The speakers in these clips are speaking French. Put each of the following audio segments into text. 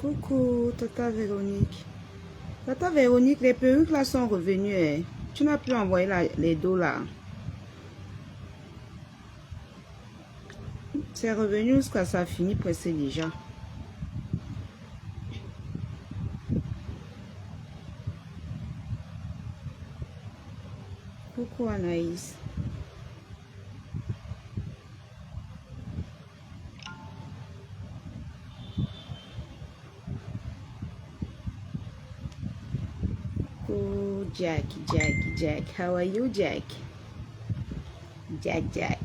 Coucou, Tata Véronique. Tata Véronique, les perruques là sont revenues. Hein. Tu n'as plus envoyé les dos là. C'est revenu jusqu'à ça finit presque déjà. Coucou Anaïs. Oh, Jack. How are you, Jack? Jack.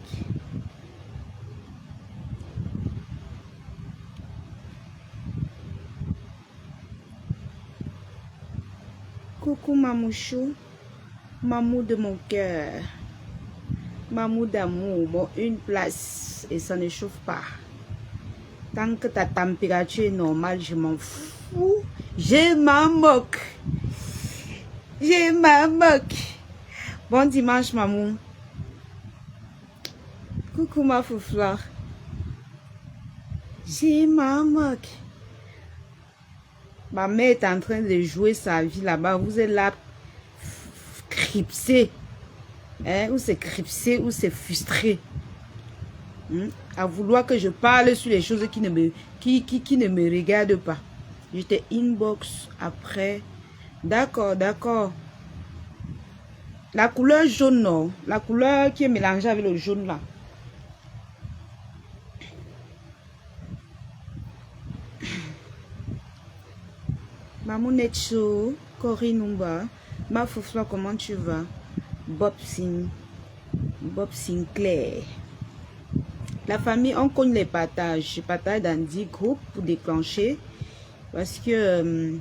Coucou Mamouchou. Mamou de mon cœur. Mamou d'amour. Bon, une place et ça ne chauffe pas. Tant que ta température est normale, je m'en fous. Je m'en moque. Bon dimanche, Mamou. Coucou ma foufleur. Je m'en moque. Ma mère est en train de jouer sa vie là-bas. Vous êtes là, cripsé. Hein? Ou c'est cripsé, ou c'est frustré. À vouloir que je parle sur les choses qui ne me regardent pas. J'étais inbox après. D'accord. La couleur jaune, non. La couleur qui est mélangée avec le jaune là. Maman Netcho, Corinne Numba, ma foufla, comment tu vas? Bob Sinclair. La famille, on connaît les partages. Je partage dans 10 groupes pour déclencher. Parce que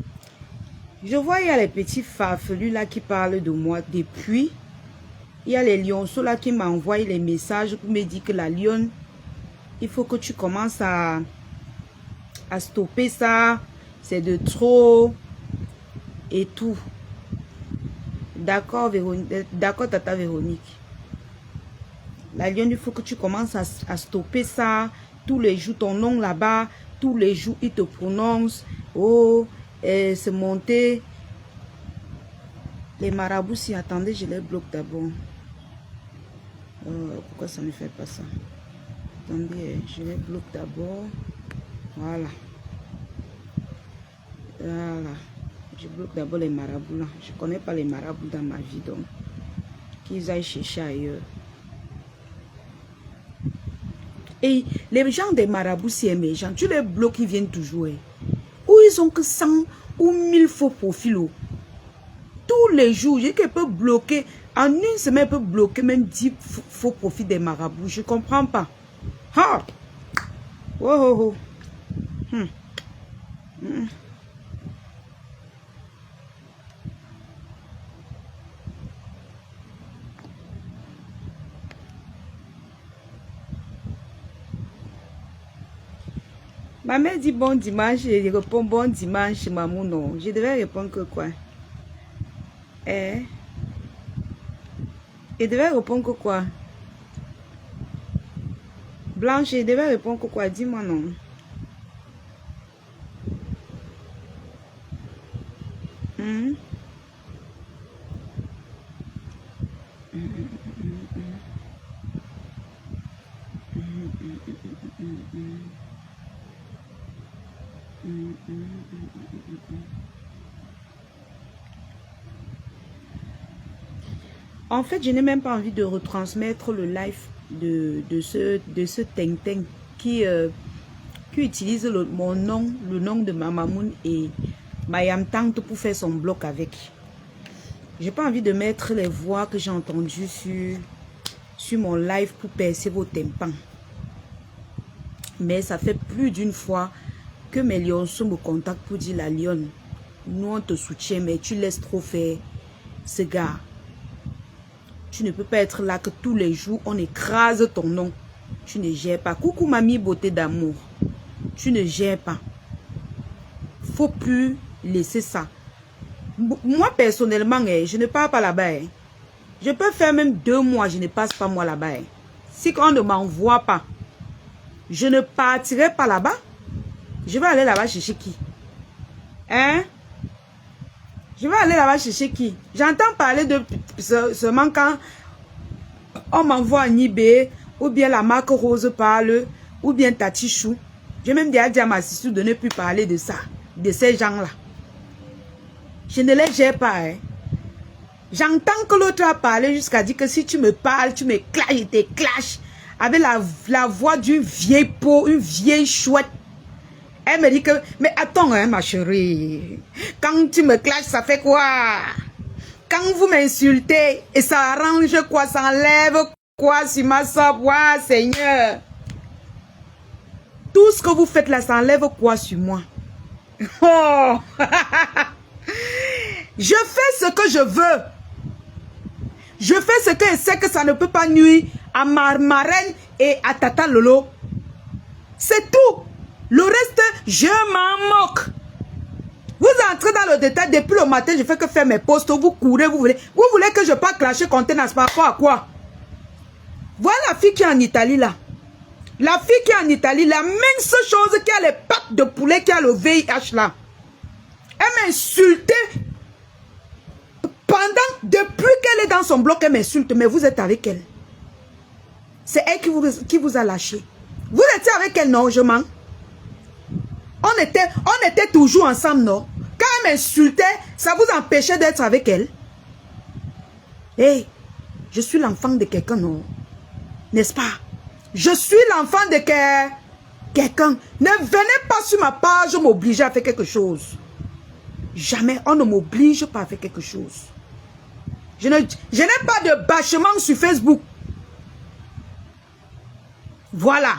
je vois, il y a les petits farfelus là qui parlent de moi depuis. Il y a les lionceaux là qui m'envoient les messages pour me dire que la lionne, il faut que tu commences à stopper ça. C'est de trop et tout. D'accord, Tata Véronique. La lionne, il faut que tu commences à stopper ça. Tous les jours, ton nom là-bas, tous les jours, il te prononce. Oh, c'est monté. Les marabouts, si attendez, je les bloque d'abord. Pourquoi ça ne fait pas ça? Attendez, je les bloque d'abord. Voilà. Je bloque d'abord les marabouts là. Je ne connais pas les marabouts dans ma vie, donc qu'ils aillent chercher ailleurs. Et les gens des marabouts si émergents, tu les bloques, ils viennent toujours. Ou ils ont que 100 ou 1000 faux profils. Tous les jours, je peux bloquer. En une semaine, je peux bloquer même 10 faux profils des marabouts. Je ne comprends pas. Ha! Oh. Ma mère dit bon dimanche, je réponds bon dimanche, maman, non. Je devais répondre que quoi? Je devais répondre que quoi? Blanche, je devais répondre que quoi? Dis-moi non. En fait, je n'ai même pas envie de retransmettre le live de ce Teng qui utilise mon nom, le nom de Mamamoun et Mayam Tante pour faire son bloc avec. J'ai pas envie de mettre les voix que j'ai entendues sur mon live pour percer vos tympans. Mais ça fait plus d'une fois que mes lionceaux me contactent pour dire la lionne, nous on te soutient, mais tu laisses trop faire ce gars. Tu ne peux pas être là que tous les jours, on écrase ton nom. Tu ne gères pas. Coucou mamie beauté d'amour. Tu ne gères pas. Faut plus laisser ça. Moi, personnellement, je ne pars pas là-bas. Je peux faire même 2 mois, je ne passe pas moi là-bas. Si on ne m'envoie pas, je ne partirai pas là-bas. Je vais aller là-bas chercher qui? Hein? Je vais aller là-bas chercher qui? J'entends parler de seulement quand on m'envoie un eBay, ou bien la marque Rose parle, ou bien Tati Chou. J'ai même déjà dit à ma sister de ne plus parler de ça, de ces gens-là. Je ne les gère pas. Hein. J'entends que l'autre a parlé jusqu'à dire que si tu me parles, tu me clashes, je te clash. Avec la voix d'une vieille peau, une vieille chouette. Elle me dit que, mais attends, hein, ma chérie. Quand tu me clashes, ça fait quoi? Quand vous m'insultez, et ça arrange quoi? Ça enlève quoi sur ma voix, Seigneur? Tout ce que vous faites là, ça enlève quoi sur moi? Oh! Je fais ce que je veux. Je fais ce que je sais que ça ne peut pas nuire à ma marraine et à Tata Lolo. C'est tout. Le reste, je m'en moque. Vous entrez dans le détail, depuis le matin, je fais que faire mes posts, vous courez, vous voulez que je parte clasher contenance par rapport à quoi? Voilà la fille qui est en Italie là. La fille qui est en Italie, la même chose qui a les pattes de poulet, qui a le VIH là. Elle m'a insulté. Depuis qu'elle est dans son bloc, elle m'insulte, mais vous êtes avec elle. C'est elle qui vous a lâché. Vous étiez avec elle, non, je mens. On était toujours ensemble, non? Quand elle m'insultait, ça vous empêchait d'être avec elle? Hey, je suis l'enfant de quelqu'un, non? N'est-ce pas? Je suis l'enfant de quelqu'un. Ne venez pas sur ma page m'obliger à faire quelque chose. Jamais, on ne m'oblige pas à faire quelque chose. Je n'ai pas de bâchement sur Facebook. Voilà.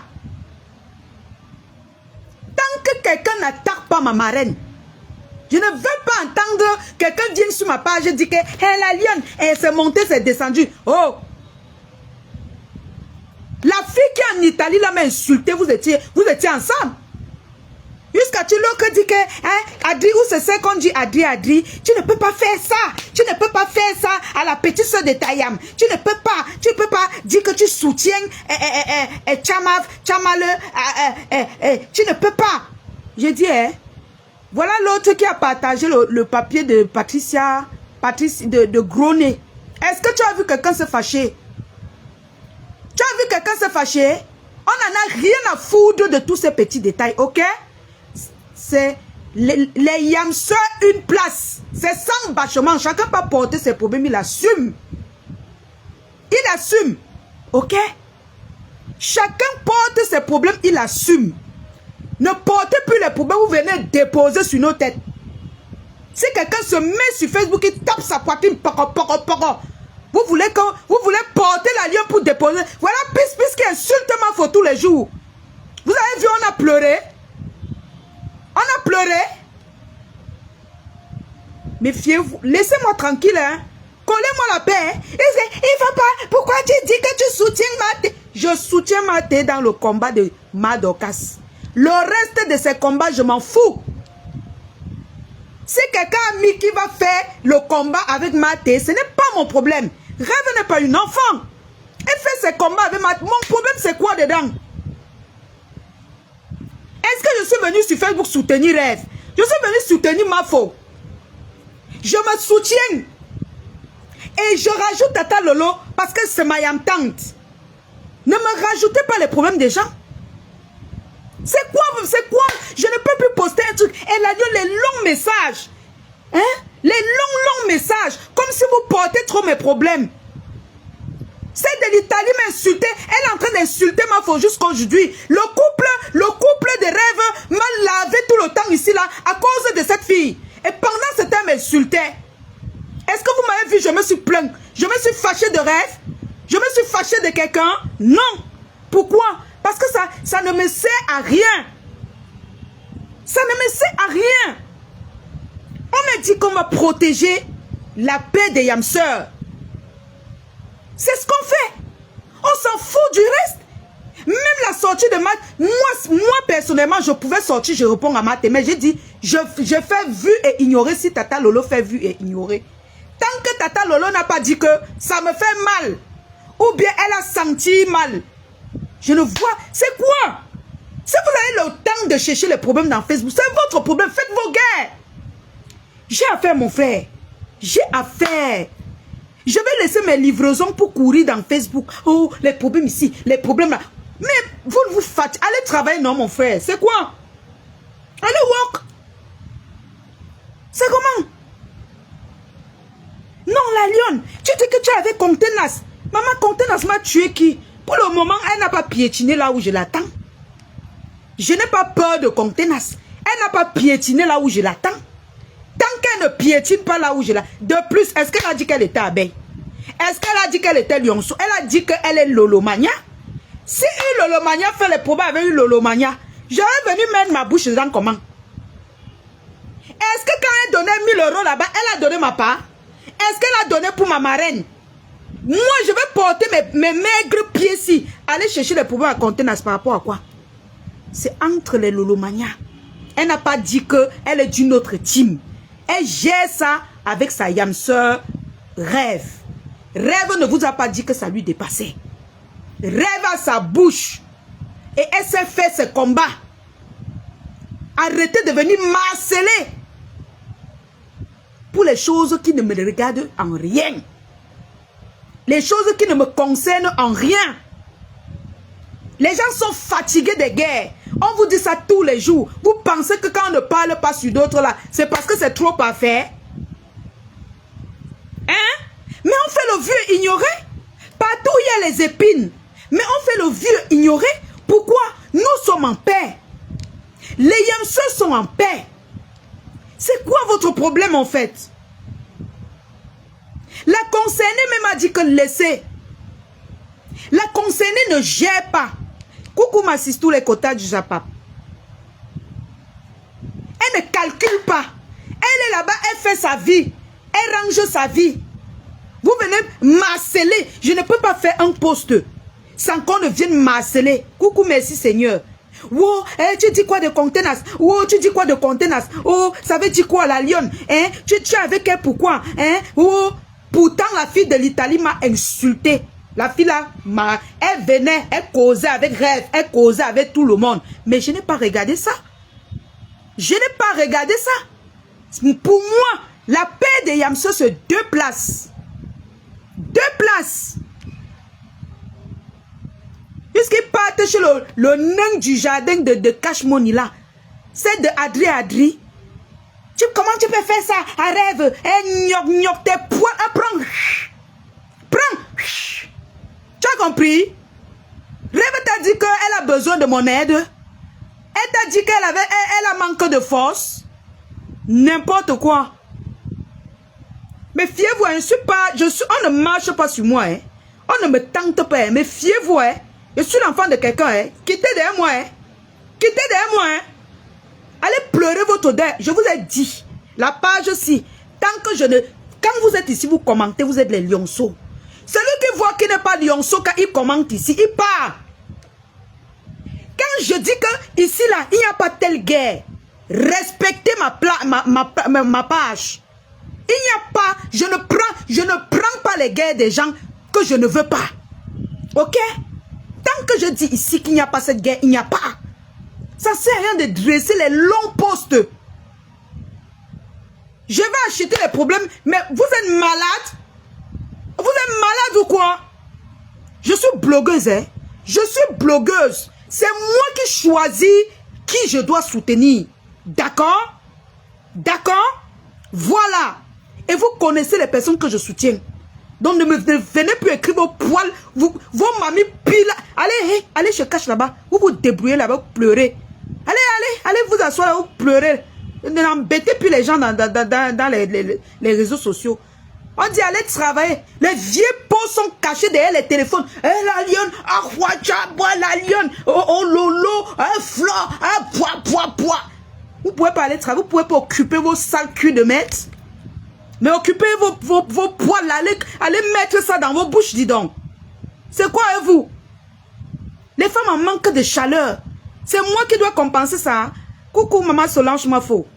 Tant que quelqu'un n'attaque pas ma marraine, je ne veux pas entendre quelqu'un dire sur ma page, dire que la lionne, elle s'est montée, s'est descendue. Oh! La fille qui est en Italie là m'a insulté, vous étiez ensemble. Jusqu'à tu l'autre dit que, hein, Adri, où c'est ça qu'on dit Adri, tu ne peux pas faire ça. Tu ne peux pas faire ça à la petite soeur de Tayam. Tu ne peux pas dire que tu soutiens Chamale, tu ne peux pas. J'ai dit, voilà l'autre qui a partagé le papier de Patrice de Gronet. Est-ce que tu as vu quelqu'un se fâcher? Tu as vu quelqu'un se fâcher? On n'en a rien à foutre de tous ces petits détails, ok? C'est les yamseurs une place. C'est sans bâchement. Chacun peut porter ses problèmes, il assume. Il assume. Ok? Chacun porte ses problèmes, il assume. Ne portez plus les problèmes, vous venez déposer sur nos têtes. Si quelqu'un se met sur Facebook, il tape sa poitrine, vous voulez porter la lion pour déposer. Voilà, pisse qui insulte ma faute tous les jours. Vous avez vu, on a pleuré. On a pleuré. Méfiez-vous. Laissez-moi tranquille. Hein. Collez-moi la paix. Hein. Il ne va pas. Pourquoi tu dis que tu soutiens Maté? Je soutiens Maté dans le combat de Madokas. Le reste de ces combats, je m'en fous. Si quelqu'un a mis qui va faire le combat avec Maté, ce n'est pas mon problème. Rêve n'est pas une enfant. Elle fait ses combats avec Maté. Mon problème, c'est quoi dedans? Est-ce que je suis venu sur Facebook soutenir Rêve? Je suis venu soutenir Mafo. Je me soutiens. Et je rajoute Tata Lolo parce que c'est ma yam-tante. Ne me rajoutez pas les problèmes des gens. C'est quoi? Je ne peux plus poster un truc. Elle a dit les longs messages. Hein? Les longs messages. Comme si vous portez trop mes problèmes. Celle de l'Italie m'a insulté. Elle est en train d'insulter ma faute jusqu'à aujourd'hui. Le couple de Rêve m'a lavé tout le temps ici là à cause de cette fille. Et pendant ce temps, elle m'insultait. Est-ce que vous m'avez vu? Je me suis plaint. Je me suis fâché de Rêve. Je me suis fâché de quelqu'un. Non. Pourquoi? Parce que ça ne me sert à rien. Ça ne me sert à rien. On me dit qu'on va protéger la paix des yamseurs. C'est ce qu'on fait. On s'en fout du reste. Même la sortie de Matt, moi personnellement, je pouvais sortir, je réponds à Matt. Mais j'ai dit, je fais vu et ignorer si Tata Lolo fait vu et ignorer. Tant que Tata Lolo n'a pas dit que ça me fait mal, ou bien elle a senti mal, je ne vois. C'est quoi? Si vous avez le temps de chercher les problèmes dans Facebook, c'est votre problème. Faites vos guerres. J'ai affaire, mon frère. J'ai affaire. Je vais laisser mes livraisons pour courir dans Facebook. Oh, les problèmes ici, les problèmes là. Mais vous ne vous faites. Allez travailler, non, mon frère. C'est quoi? Allez work. C'est comment? Non, la lionne. Tu dis que tu avais Contenas. Maman, Contenas m'a tué qui? Pour le moment, elle n'a pas piétiné là où je l'attends. Je n'ai pas peur de Contenas. Elle n'a pas piétiné là où je l'attends. Tant qu'elle ne piétine pas là où je l'attends. De plus, est-ce qu'elle a dit qu'elle était abeille? Est-ce qu'elle a dit qu'elle était lionceau? Elle a dit qu'elle est Lolomania. Si une Lolomania fait les problèmes avec une Lolomania, j'aurais venu mettre ma bouche dedans comment? Est-ce que quand elle donnait 1000 € là-bas, elle a donné ma part? Est-ce qu'elle a donné pour ma marraine? Moi, je vais porter mes maigres pieds-ci. Aller chercher les problèmes à Contenas par rapport à quoi? C'est entre les Lolomania. Elle n'a pas dit qu'elle est d'une autre team. Elle gère ça avec sa yam sœur Rêve. Rêve ne vous a pas dit que ça lui dépassait. Rêve à sa bouche. Et elle s'est fait ses combats. Arrêtez de venir marceler pour les choses qui ne me regardent en rien. Les choses qui ne me concernent en rien. Les gens sont fatigués des guerres. On vous dit ça tous les jours. Vous pensez que quand on ne parle pas sur d'autres là, c'est parce que c'est trop à faire? Hein? Mais on fait le vieux ignoré. Partout il y a les épines. Mais on fait le vieux ignoré. Pourquoi? Nous sommes en paix. Les Yamseux sont en paix. C'est quoi votre problème en fait? La concernée même a dit que laissez. La concernée ne gère pas. Coucou m'assiste tous les quotas du Japap. Elle ne calcule pas. Elle est là-bas, elle fait sa vie. Elle range sa vie. Vous venez marceler. Je ne peux pas faire un poste sans qu'on ne vienne marceler. Coucou, merci Seigneur. Oh, tu dis quoi de Contenas? Oh, tu dis quoi de Contenas? Oh, ça veut dire quoi la lionne? Hein? Tu es avec elle pourquoi? Hein? Oh, pourtant la fille de l'Italie m'a insulté. La fille là, elle venait, elle causait avec Rêve, elle causait avec tout le monde. Mais je n'ai pas regardé ça. Je n'ai pas regardé ça. Pour moi, la paix des Yamseux, c'est 2 places. 2 places. Puisqu'ils partent chez le nain du jardin de Cash Money là. C'est de Adri. Comment tu peux faire ça à Rêve? Gnoc tes poils. Prends. Tu as compris? Rêve t'a dit qu'elle a besoin de mon aide. Elle t'a dit qu'elle a manque de force. N'importe quoi. Mais fiez-vous, on ne marche pas sur moi. Hein. On ne me tente pas. Hein. Mais fiez-vous, hein. Je suis l'enfant de quelqu'un. Hein. Quittez derrière moi. Hein. Quittez derrière moi. Hein. Allez pleurer votre deuil. Je vous ai dit. La page-ci. Tant que je ne... Quand vous êtes ici, vous commentez, vous êtes les lionceaux. Celui qui voit qu'il n'est pas lionceau, quand il commente ici, il part. Quand je dis que ici, là, il n'y a pas telle guerre, respectez ma page. Il n'y a pas, je ne prends pas les guerres des gens que je ne veux pas. Ok? Tant que je dis ici qu'il n'y a pas cette guerre, il n'y a pas. Ça ne sert à rien de dresser les longs postes. Je vais acheter les problèmes, mais vous êtes malade? Vous êtes malade ou quoi? Je suis blogueuse, hein? Je suis blogueuse. C'est moi qui choisis qui je dois soutenir. D'accord? D'accord? Voilà. Et vous connaissez les personnes que je soutiens. Donc ne venez plus écrire vos poils, vos mamies pile. Allez chez Cash là-bas. Vous vous débrouillez là-bas, vous pleurez. Allez vous asseoir là, vous pleurez. N'embêtez plus les gens dans les réseaux sociaux. On dit allez travailler. Les vieux pots sont cachés derrière les téléphones. La lionne, la lionne, oh lolo, fleur, poids. Vous pouvez pas aller travailler, vous pouvez pas occuper vos sales culs de maître. Mais occupez vos poils, allez mettre ça dans vos bouches, dis donc. C'est quoi vous? Les femmes en manquent de chaleur. C'est moi qui dois compenser ça. Hein? Coucou maman Solange Mafo.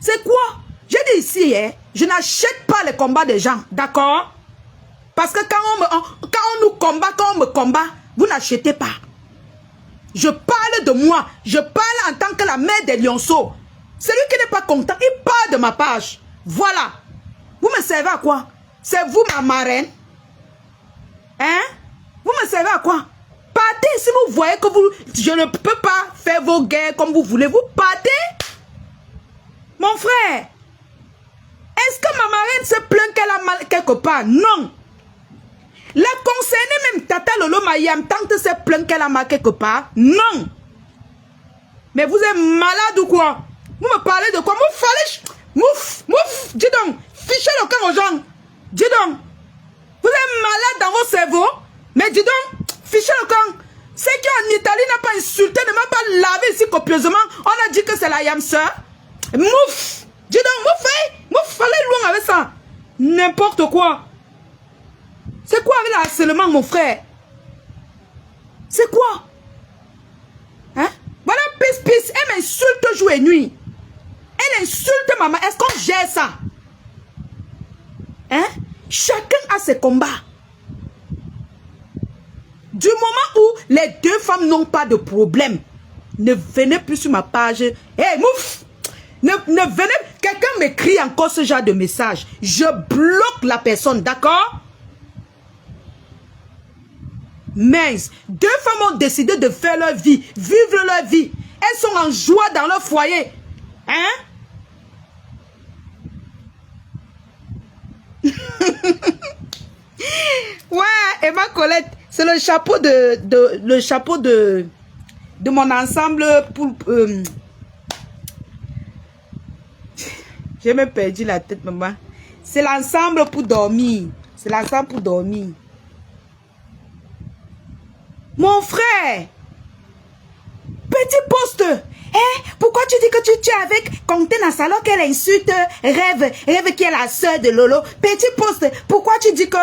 C'est quoi? J'ai dit ici, hein, je n'achète pas les combats des gens, d'accord? Parce que quand on nous combat, quand on me combat, vous n'achetez pas. Je parle de moi, je parle en tant que la mère des lionceaux. Celui qui n'est pas content, il parle de ma page. Voilà. Vous me servez à quoi? C'est vous ma marraine? Hein? Vous me servez à quoi? Partez si vous voyez que je ne peux pas faire vos guerres comme vous voulez. Vous partez. Mon frère. Est-ce que ma marraine se plaint qu'elle a mal quelque part? Non. La concernée même Tata Lolo Mayam, tante se plaint qu'elle a mal quelque part? Non. Mais vous êtes malade ou quoi? Vous me parlez de quoi? Mouf, dis donc, fichez le camp aux gens. Dis donc, vous êtes malade dans vos cerveaux. Mais dis donc, fichez le camp. C'est qu'en Italie n'a pas insulté, ne m'a pas lavé ici copieusement. On a dit que c'est la yam sœur. Mouf, dis donc, mouf, fallait loin avec ça. N'importe quoi. C'est quoi avec le harcèlement, mon frère? C'est quoi? Hein? Voilà, pisse, elle m'insulte jour et nuit. Elle insulte maman. Est-ce qu'on gère ça? Hein? Chacun a ses combats. Du moment où les deux femmes n'ont pas de problème, ne venez plus sur ma page. Hey, mouf! Ne venez... Quelqu'un m'écrit encore ce genre de message. Je bloque la personne, d'accord? Mince. Deux femmes ont décidé de faire leur vie, vivre leur vie. Elles sont en joie dans leur foyer. Hein? Ouais, Emma Colette, c'est le chapeau de mon ensemble pour... J'ai même perdu la tête, maman. C'est l'ensemble pour dormir. C'est l'ensemble pour dormir. Mon frère, petit poste. Eh, pourquoi tu dis que tu es avec Contenance alors qu'elle insulte Rêve qui est la soeur de Lolo? Petit poste, pourquoi tu dis que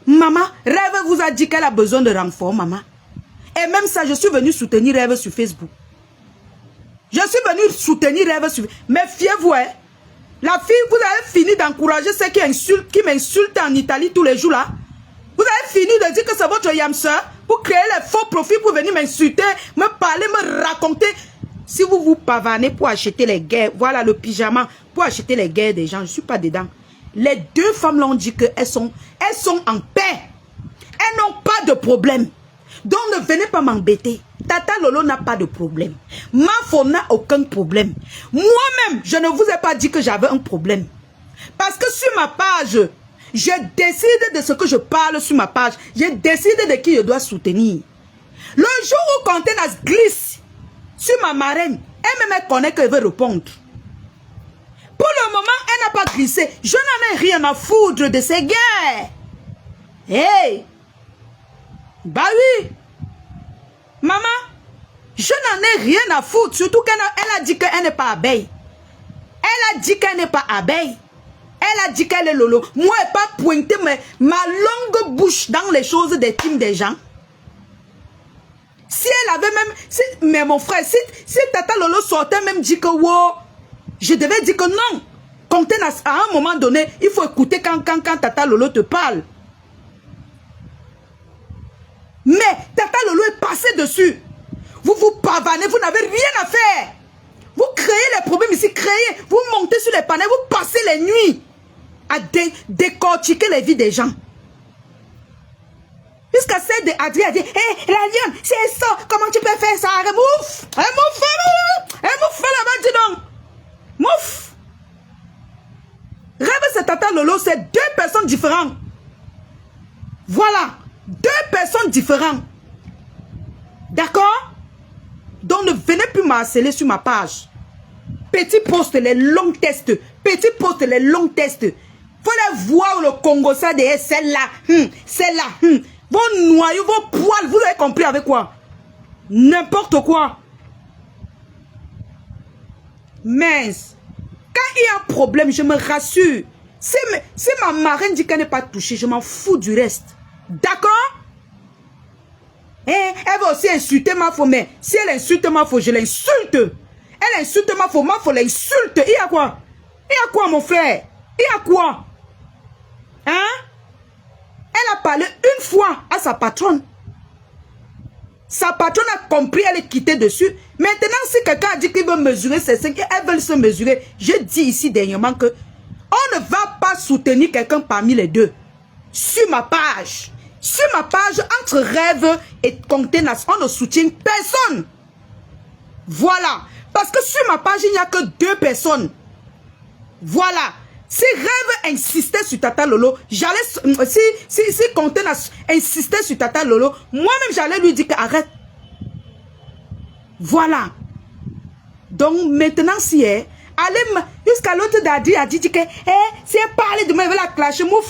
maman, Rêve vous a dit qu'elle a besoin de renfort, maman? Et même ça, je suis venu soutenir Rêve sur Facebook. Je suis venu soutenir Rêve sur Facebook. Mais fiez-vous, hein, la fille, vous avez fini d'encourager ceux qui m'insultent en Italie tous les jours là. Vous avez fini de dire que c'est votre yam sœur pour créer les faux profils pour venir m'insulter, me parler, me raconter. Si vous vous pavanez pour acheter les guerres, voilà le pyjama, pour acheter les guerres des gens, je ne suis pas dedans. Les deux femmes l'ont dit qu'elles sont en paix. Elles n'ont pas de problème. Donc ne venez pas m'embêter. Tata Lolo n'a pas de problème. Mafo n'a aucun problème. Moi-même, je ne vous ai pas dit que j'avais un problème. Parce que sur ma page, je décide de ce que je parle sur ma page. Je décide de qui je dois soutenir. Le jour où Contenance glisse sur ma marraine, elle me connaît qu'elle veut répondre. Pour le moment, elle n'a pas glissé. Je n'en ai rien à foutre de ces guerres. Hey! Bah oui! Maman, je n'en ai rien à foutre. Surtout qu'elle a dit qu'elle n'est pas abeille. Elle a dit qu'elle n'est pas abeille. Elle a dit qu'elle est Lolo. Moi, elle n'a pas pointé ma longue bouche dans les choses des teams des gens. Si elle avait même... mais mon frère, si Tata Lolo sortait même dit que wow, je devais dire que non. Contenance, à un moment donné, il faut écouter quand Tata Lolo te parle. Mais Tata Lolo est passé dessus. Vous vous pavanez, vous n'avez rien à faire. Vous créez les problèmes ici, vous montez sur les panels, vous passez les nuits à décortiquer les vies des gens. Jusqu'à celle de Adrien a dit, hé, la lionne, c'est ça, comment tu peux faire ça? Mouf, mouf, là-bas, dis donc. Mouf. Rêve, c'est Tata Lolo, c'est deux personnes différentes. Voilà, deux personnes différentes. D'accord? Donc ne venez plus m'harceler sur ma page. Petit poste, les longs tests. Petit poste, les longs tests. Faut les voir le Congo, ça de celle-là, celle-là, vos noyaux, vos poils, vous avez compris avec quoi? N'importe quoi. Mince. Quand il y a un problème, je me rassure. Si ma marraine dit qu'elle n'est pas touchée, je m'en fous du reste. D'accord? Elle va aussi insulter ma femme, mais si elle insulte ma femme, je l'insulte. Elle insulte ma femme l'insulte. Il y a quoi? Il y a quoi, mon frère? Il y a quoi? Hein? Elle a parlé une fois à sa patronne. Sa patronne a compris, elle est quittée dessus. Maintenant, si quelqu'un a dit qu'il veut mesurer ses seins, qu'elle veut se mesurer, je dis ici dernièrement que On ne va pas soutenir quelqu'un parmi les deux. Sur ma page, entre Rêve et Contenance, on ne soutient personne. Voilà. Parce que sur ma page, il n'y a que 2 personnes. Voilà. Si Rêve insistait sur Tata Lolo, j'allais... Si Contenance insistait sur Tata Lolo, moi-même, j'allais lui dire qu'arrête. Voilà. Donc, maintenant, si elle... Allez, jusqu'à l'autre Dadi a dit que si elle parlait de moi, elle va la clasher. Moi,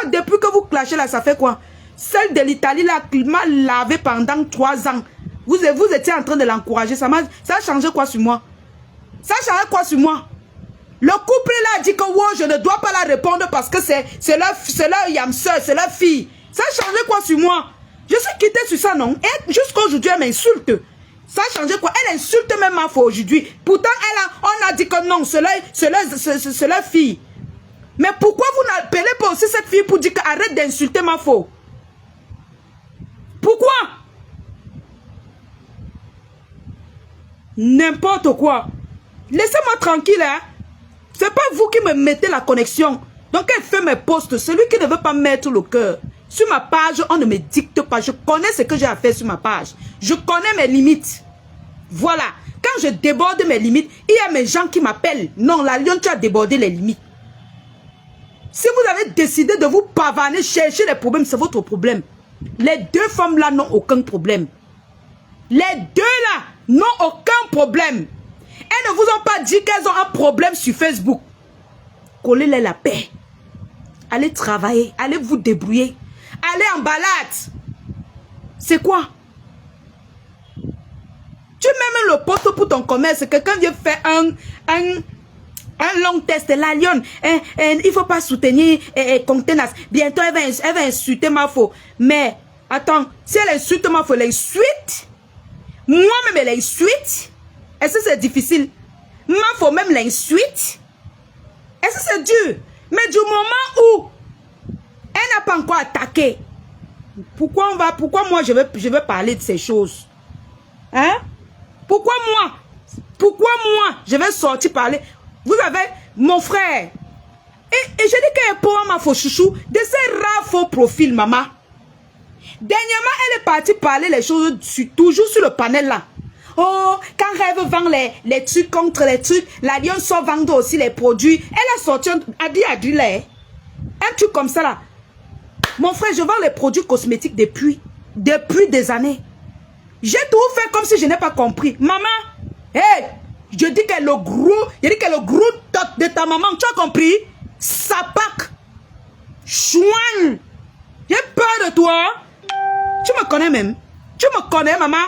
depuis que vous clashez là, ça fait quoi? Celle de l'Italie là, qui m'a lavé pendant 3 ans. Vous étiez en train de l'encourager. Ça a changé quoi sur moi? Ça a changé quoi sur moi? Le couple là a dit que wow, je ne dois pas la répondre parce que c'est leur yamseur, c'est leur fille. Ça a changé quoi sur moi? Je suis quittée sur ça, non? Et jusqu'à aujourd'hui, elle m'insulte. Ça a changé quoi? Elle insulte même ma fille aujourd'hui. Pourtant, on a dit que non, c'est leur fille. Mais pourquoi vous n'appelez pas aussi cette fille pour dire qu'arrête d'insulter ma fille? Pourquoi? N'importe quoi. Laissez-moi tranquille, hein. C'est pas vous qui me mettez la connexion. Donc, elle fait mes posts. Celui qui ne veut pas mettre le cœur. Sur ma page, on ne me dicte pas. Je connais ce que j'ai à faire sur ma page. Je connais mes limites. Voilà. Quand je déborde mes limites, il y a mes gens qui m'appellent. Non, la lionne, tu as débordé les limites. Si vous avez décidé de vous pavaner, chercher les problèmes, c'est votre problème. Les 2 femmes-là n'ont aucun problème. Les 2 là n'ont aucun problème. Elles ne vous ont pas dit qu'elles ont un problème sur Facebook. Collez-les la paix. Allez travailler, allez vous débrouiller. Allez en balade. C'est quoi? Tu mets même le poste pour ton commerce. Quelqu'un vient faire un long test. La lionne, il ne faut pas soutenir Contenance. Bientôt, elle va insulter ma faux. Mais, attends, si elle insulte ma faux, elle insulte. Moi-même, elle insulte. Est-ce que c'est difficile? Ma faux même l'insulte. Est-ce que c'est dur? Mais du moment où elle n'a pas encore attaqué, pourquoi moi je vais parler de ces choses? Hein? Pourquoi moi je vais sortir parler? Vous avez mon frère. Et je dis qu'elle est pour ma faux chouchou de ces rares faux profils, maman. Dernièrement, elle est partie parler les choses toujours sur le panel là. Oh, quand Rêve vend les trucs contre les trucs, la lionne sort vendre aussi les produits. Elle a sorti un truc comme ça là. Mon frère, je vends les produits cosmétiques depuis des années. J'ai tout fait comme si je n'ai pas compris. Maman, hey, je dis que le gros top de ta maman, tu as compris? Sapac, chouane. J'ai peur de toi. Tu me connais même. Tu me connais, maman.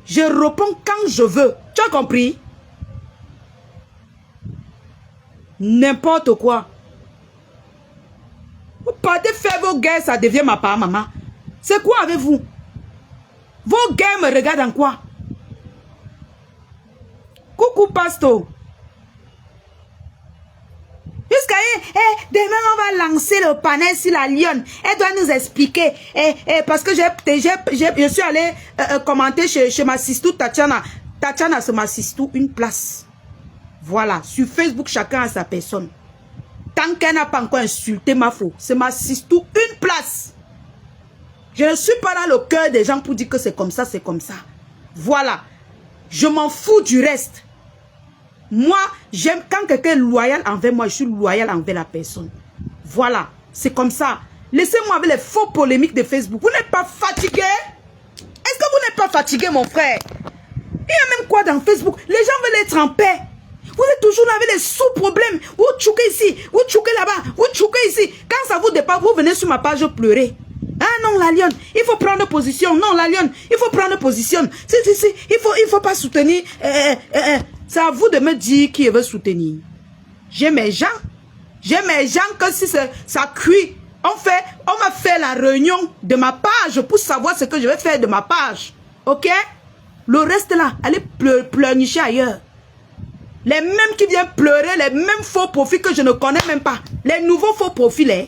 Je réponds quand je veux. Tu as compris? N'importe quoi. Vous partez faire vos guerres, ça devient ma part, maman. C'est quoi avec vous? Vos guerres me regardent en quoi? Coucou, Pasto. Jusqu'à demain, on va lancer le panel sur la lionne. Elle doit nous expliquer. Parce que je suis allé commenter chez ma sistou Tatiana. Tatiana, c'est ma sistou, une place. Voilà. Sur Facebook, chacun a sa personne. Tant qu'elle n'a pas encore insulté ma faux, c'est ma sistou, une place. Je ne suis pas dans le cœur des gens pour dire que c'est comme ça, c'est comme ça. Voilà. Je m'en fous du reste. Moi, j'aime quand quelqu'un est loyal envers moi, je suis loyal envers la personne. Voilà, c'est comme ça. Laissez-moi avec les faux polémiques de Facebook. Vous n'êtes pas fatigué? Est-ce que vous n'êtes pas fatigué, mon frère? Il y a même quoi dans Facebook? Les gens veulent être en paix. Vous êtes toujours là avec les sous-problèmes. Vous tchouquez ici, vous tchouquez là-bas, vous tchouquez ici. Quand ça vous dépasse, vous venez sur ma page pleurer. Ah non, la lionne, il faut prendre position. Non, la lionne, il faut prendre position. Si, il faut pas soutenir. C'est à vous de me dire qui veut soutenir. J'ai mes gens. J'ai mes gens que si ça cuit, on va faire la réunion de ma page pour savoir ce que je vais faire de ma page. Ok? Le reste là, allez pleurnicher ailleurs. Les mêmes qui viennent pleurer, les mêmes faux profils que je ne connais même pas. Les nouveaux faux profils, hein.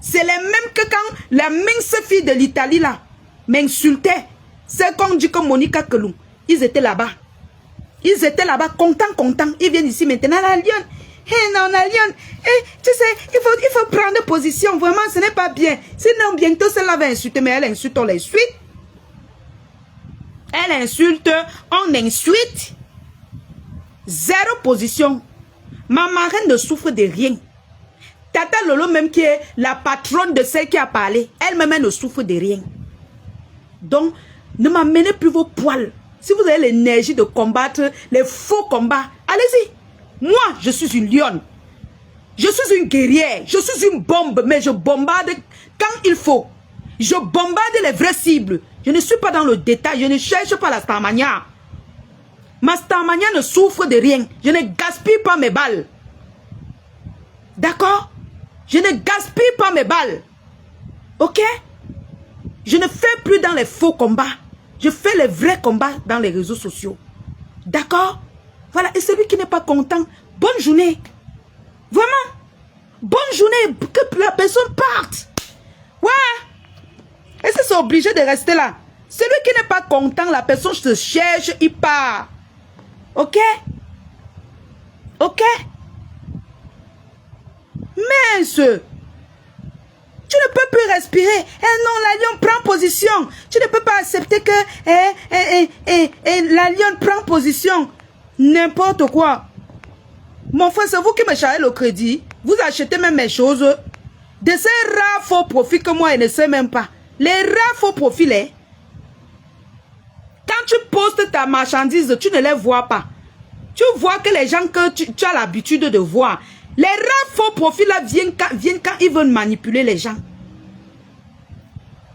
C'est les mêmes que quand la mince fille de l'Italie là m'insultait. C'est qu'on dit que Monica Kelou, ils étaient là-bas. Ils étaient là-bas, contents. Ils viennent ici maintenant, la lionne. Hey, non, la lionne, tu sais, il faut prendre position. Vraiment, ce n'est pas bien. Sinon, bientôt, celle-là va insulter. Mais elle insulte, on l'insulte. Elle insulte, on insulte. Zéro position. Ma marraine ne souffre de rien. Tata Lolo, même qui est la patronne de celle qui a parlé, elle-même, elle ne souffre de rien. Donc, ne m'amenez plus vos poils. Si vous avez l'énergie de combattre les faux combats, allez-y. Moi, je suis une lionne. Je suis une guerrière. Je suis une bombe, mais je bombarde quand il faut. Je bombarde les vraies cibles. Je ne suis pas dans le détail. Je ne cherche pas la Starmania. Ma Starmania ne souffre de rien. Je ne gaspille pas mes balles. D'accord? Je ne gaspille pas mes balles. Ok? Je ne fais plus dans les faux combats. Je fais les vrais combats dans les réseaux sociaux. D'accord? Voilà. Et celui qui n'est pas content, bonne journée. Vraiment. Bonne journée. Que la personne parte. Ouais. Et c'est obligé de rester là. Celui qui n'est pas content, la personne se cherche, il part. Ok? Ok? Mince. Tu ne peux plus respirer. Eh non, la lionne prend position. Tu ne peux pas accepter que la lionne prend position. N'importe quoi. Mon frère, c'est vous qui me chargez le crédit. Vous achetez même mes choses. De ces rares faux profits que moi, je ne sais même pas. Les rares faux profils, hein. Quand tu postes ta marchandise, tu ne les vois pas. Tu vois que les gens que tu as l'habitude de voir. Les rares faux profils là viennent quand ils veulent manipuler les gens.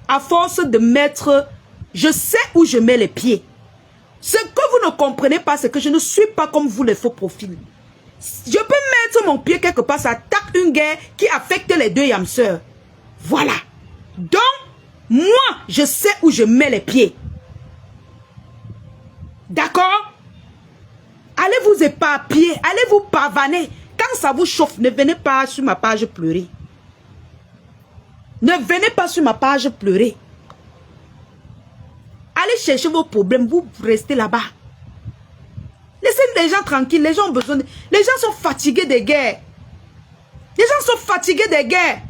À force de mettre, je sais où je mets les pieds. Ce que vous ne comprenez pas, c'est que je ne suis pas comme vous les faux profils. Je peux mettre mon pied quelque part, ça attaque une guerre qui affecte les deux yamseurs. Voilà. Donc, moi, je sais où je mets les pieds. D'accord? Allez vous éparpiller, allez vous pavaner. Quand ça vous chauffe, ne venez pas sur ma page pleurer. Ne venez pas sur ma page pleurer. Allez chercher vos problèmes, vous restez là-bas. Laissez les gens tranquilles, les gens ont besoin de... Les gens sont fatigués des guerres. Les gens sont fatigués des guerres.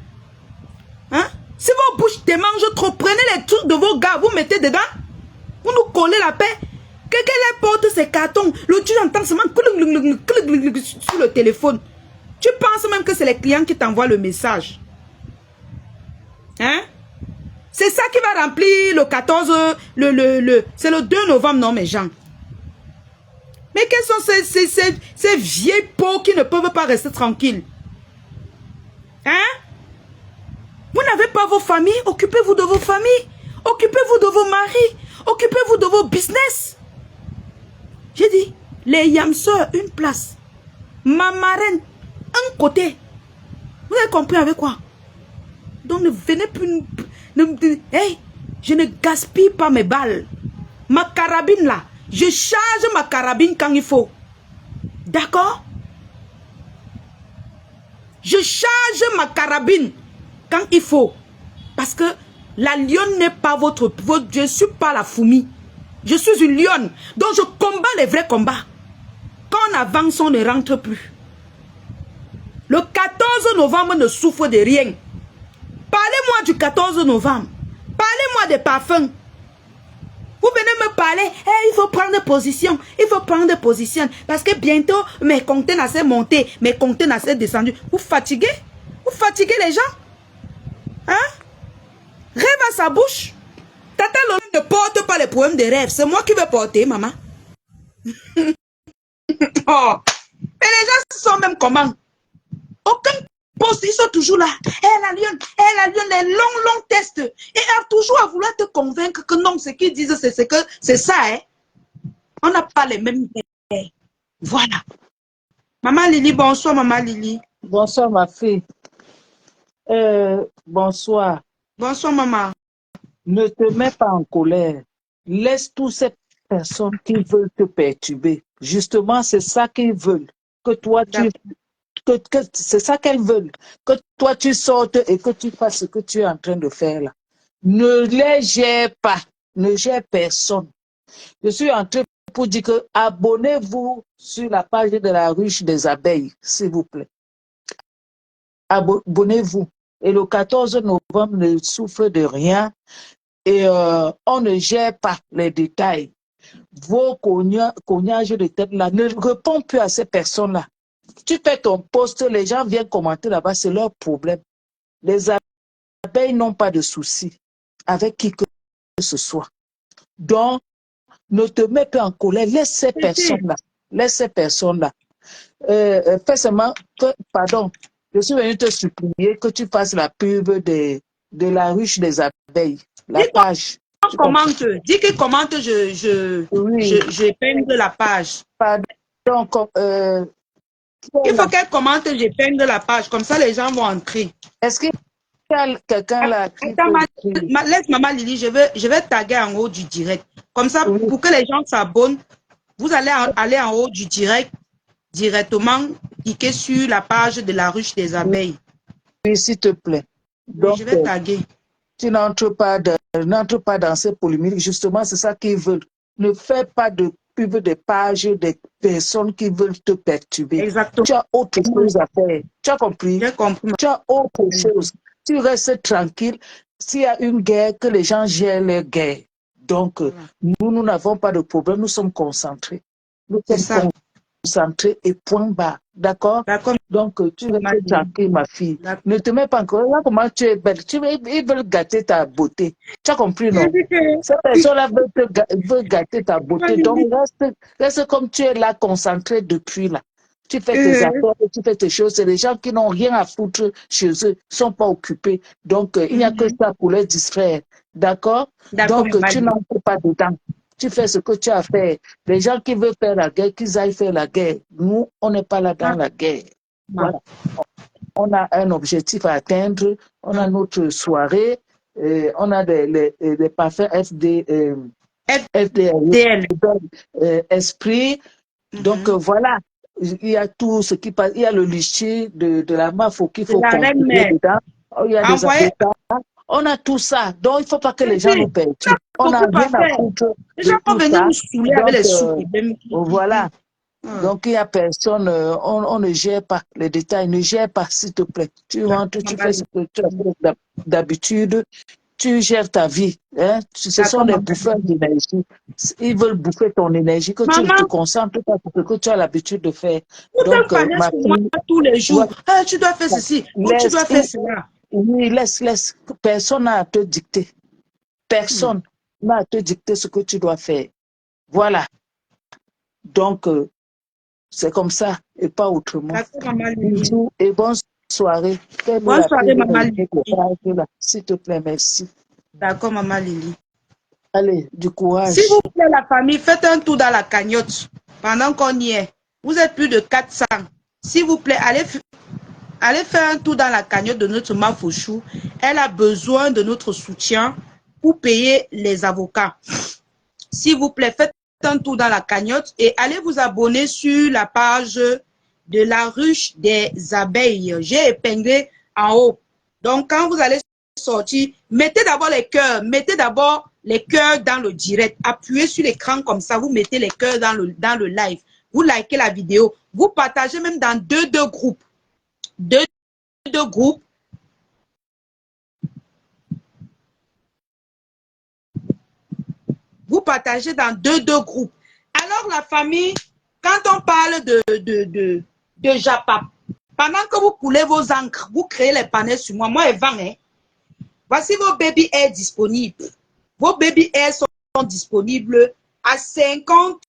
Hein? Si vos bouches démangent trop, prenez les trucs de vos gars, vous mettez dedans. Vous nous collez la paix. Quelqu'un les porte ses cartons. Le tu entends seulement sur le téléphone. Tu penses même que c'est les clients qui t'envoient le message. Hein? C'est ça qui va remplir le 14, c'est le 2 novembre, non mes gens. Mais quels sont ces vieilles peaux qui ne peuvent pas rester tranquilles? Hein? Vous n'avez pas vos familles? Occupez-vous de vos familles. Occupez-vous de vos maris. Occupez-vous de vos business. J'ai dit, les yamseurs, une place. Ma marraine, un côté. Vous avez compris avec quoi? Donc ne venez plus... Hey, je ne gaspille pas mes balles. Ma carabine là, je charge ma carabine quand il faut. D'accord? Je charge ma carabine quand il faut. Parce que la lionne n'est pas votre... Je ne suis pas la fourmi. Je suis une lionne. Donc je combats les vrais combats. Quand on avance, on ne rentre plus. Le 14 novembre ne souffre de rien. Parlez-moi du 14 novembre. Parlez-moi des parfums. Vous venez me parler, hey, il faut prendre position. Il faut prendre position. Parce que bientôt, mes conteneurs sont montés. Mes conteneurs sont descendus. Vous fatiguez? Vous fatiguez les gens? Hein? Rêve à sa bouche. Tata Lolo ne porte pas les problèmes de rêve. C'est moi qui vais porter, maman. Oh. Et les gens sont même comment? Aucun poste, ils sont toujours là. La lionne, les longs tests. Et a toujours à vouloir te convaincre que non, ce qu'ils disent, c'est ça. Hein? On n'a pas les mêmes idées. Voilà. Maman Lily, bonsoir, maman Lily. Bonsoir, ma fille. Bonsoir. Bonsoir, maman. Ne te mets pas en colère. Laisse toutes ces personnes qui veulent te perturber. Justement, c'est ça qu'ils veulent. Que toi, c'est ça qu'elles veulent. Que toi, tu sortes et que tu fasses ce que tu es en train de faire là. Ne les gère pas. Ne gère personne. Je suis entrée pour dire que abonnez-vous sur la page de la ruche des abeilles, s'il vous plaît. Abonnez-vous. Et le 14 novembre ne souffre de rien et on ne gère pas les détails. Vos cognages de tête là ne répondent plus à ces personnes-là. Tu fais ton post, les gens viennent commenter là-bas, c'est leur problème. Les abeilles n'ont pas de soucis avec qui que ce soit. Donc, ne te mets pas en colère, laisse ces personnes-là. Laisse ces personnes-là. Fais seulement que, pardon, je suis venu te supplier que tu fasses la pub de la ruche des abeilles, la page. Commente, dis que commente, Oui. j'épingle la page. Pardon, il faut qu'elle commente, j'épingle la page, comme ça les gens vont entrer. Est-ce qu'il y a quelqu'un là qui laisse Maman Lily, je vais taguer en haut du direct. Comme ça, oui. pour que les gens s'abonnent, vous allez aller en haut du direct, directement, cliquer sur la page de la ruche des abeilles. Oui, s'il te plaît. Donc, oui, je vais taguer. Tu n'entres pas dans ces polémiques. Justement, c'est ça qu'ils veulent. Ne fais pas de pub des pages des personnes qui veulent te perturber. Exactement. Tu as autre chose à faire. Tu as compris? J'ai compris. Tu as autre chose. Tu restes tranquille. S'il y a une guerre, que les gens gèrent leur guerre. Donc, nous n'avons pas de problème. Nous sommes concentrés. Nous sommes concentrés et point barre. D'accord? Donc, tu restes tranquille, ma fille. Ne te mets pas encore. Là, comment tu es belle. Ils veulent gâter ta beauté. Tu as compris, non? Ces personnes-là veulent gâter ta beauté. Donc, reste comme tu es là, concentré depuis là. Tu fais tes affaires, tu fais tes choses. C'est les gens qui n'ont rien à foutre chez eux, ne sont pas occupés. Donc, il n'y a que ça pour les distraire. D'accord? Donc, tu n'entres pas dedans. Tu fais ce que tu as fait. Les gens qui veulent faire la guerre, qu'ils aillent faire la guerre. Nous, on n'est pas là dans la guerre. Voilà. On a un objectif à atteindre. On a notre soirée. On a des parfums FDL, esprit. Donc, voilà. Il y a tout ce qui passe. Il y a le lycée de la MAFO qu'il faut consulter dedans. Il y a des avocats. On a tout ça. Donc, il ne faut pas que les gens nous perturbent. On n'a rien à foutre. Les gens vont venir nous saouler avec les sous. Voilà. Donc, il n'y a personne. On ne gère pas les détails. Ne gère pas, s'il te plaît. Tu rentres, tu fais ce que tu as fait d'habitude. Tu gères ta vie. Hein? Ce sont des bouffeurs d'énergie. Ils veulent bouffer ton énergie, que tu te concentres pas sur ce que tu as l'habitude de faire. Donc, ma fille, tous les jours, tu dois faire ceci, ou tu dois faire cela. Oui, laisse. Personne n'a à te dicter. Personne n'a à te dicter ce que tu dois faire. Voilà. Donc, c'est comme ça et pas autrement. Bisous et bonne soirée. Bonne soirée, Maman Lily. S'il te plaît, merci. D'accord, Maman Lily. Allez, du courage. S'il vous plaît, la famille, faites un tour dans la cagnotte pendant qu'on y est. Vous êtes plus de 400. S'il vous plaît, allez faire un tour dans la cagnotte de notre Mafouchou. Elle a besoin de notre soutien pour payer les avocats. S'il vous plaît, faites un tour dans la cagnotte et allez vous abonner sur la page de la ruche des abeilles. J'ai épinglé en haut. Donc, quand vous allez sortir, mettez d'abord les cœurs. Mettez d'abord les cœurs dans le direct. Appuyez sur l'écran comme ça. Vous mettez les cœurs dans le live. Vous likez la vidéo. Vous partagez même dans deux groupes. Deux groupes. Vous partagez dans deux groupes. Alors la famille, quand on parle de Japap, pendant que vous coulez vos encres, vous créez les panels sur moi. Moi, Evan, hein. Voici vos baby airs disponibles. Vos baby airs sont disponibles à 50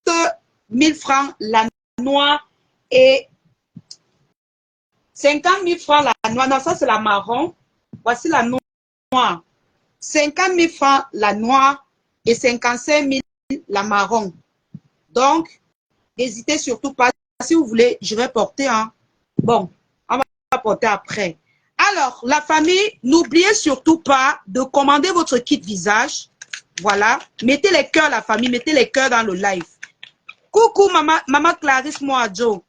000 francs la noix et 50 000 francs la noix. Non, ça c'est la marron. Voici la noire. 50 000 francs la noire et 55 000 la marron. Donc, n'hésitez surtout pas. Si vous voulez, je vais porter un. Bon, on va porter après. Alors, la famille, n'oubliez surtout pas de commander votre kit visage. Voilà. Mettez les cœurs, la famille. Mettez les cœurs dans le live. Coucou, maman Clarisse Moadjo.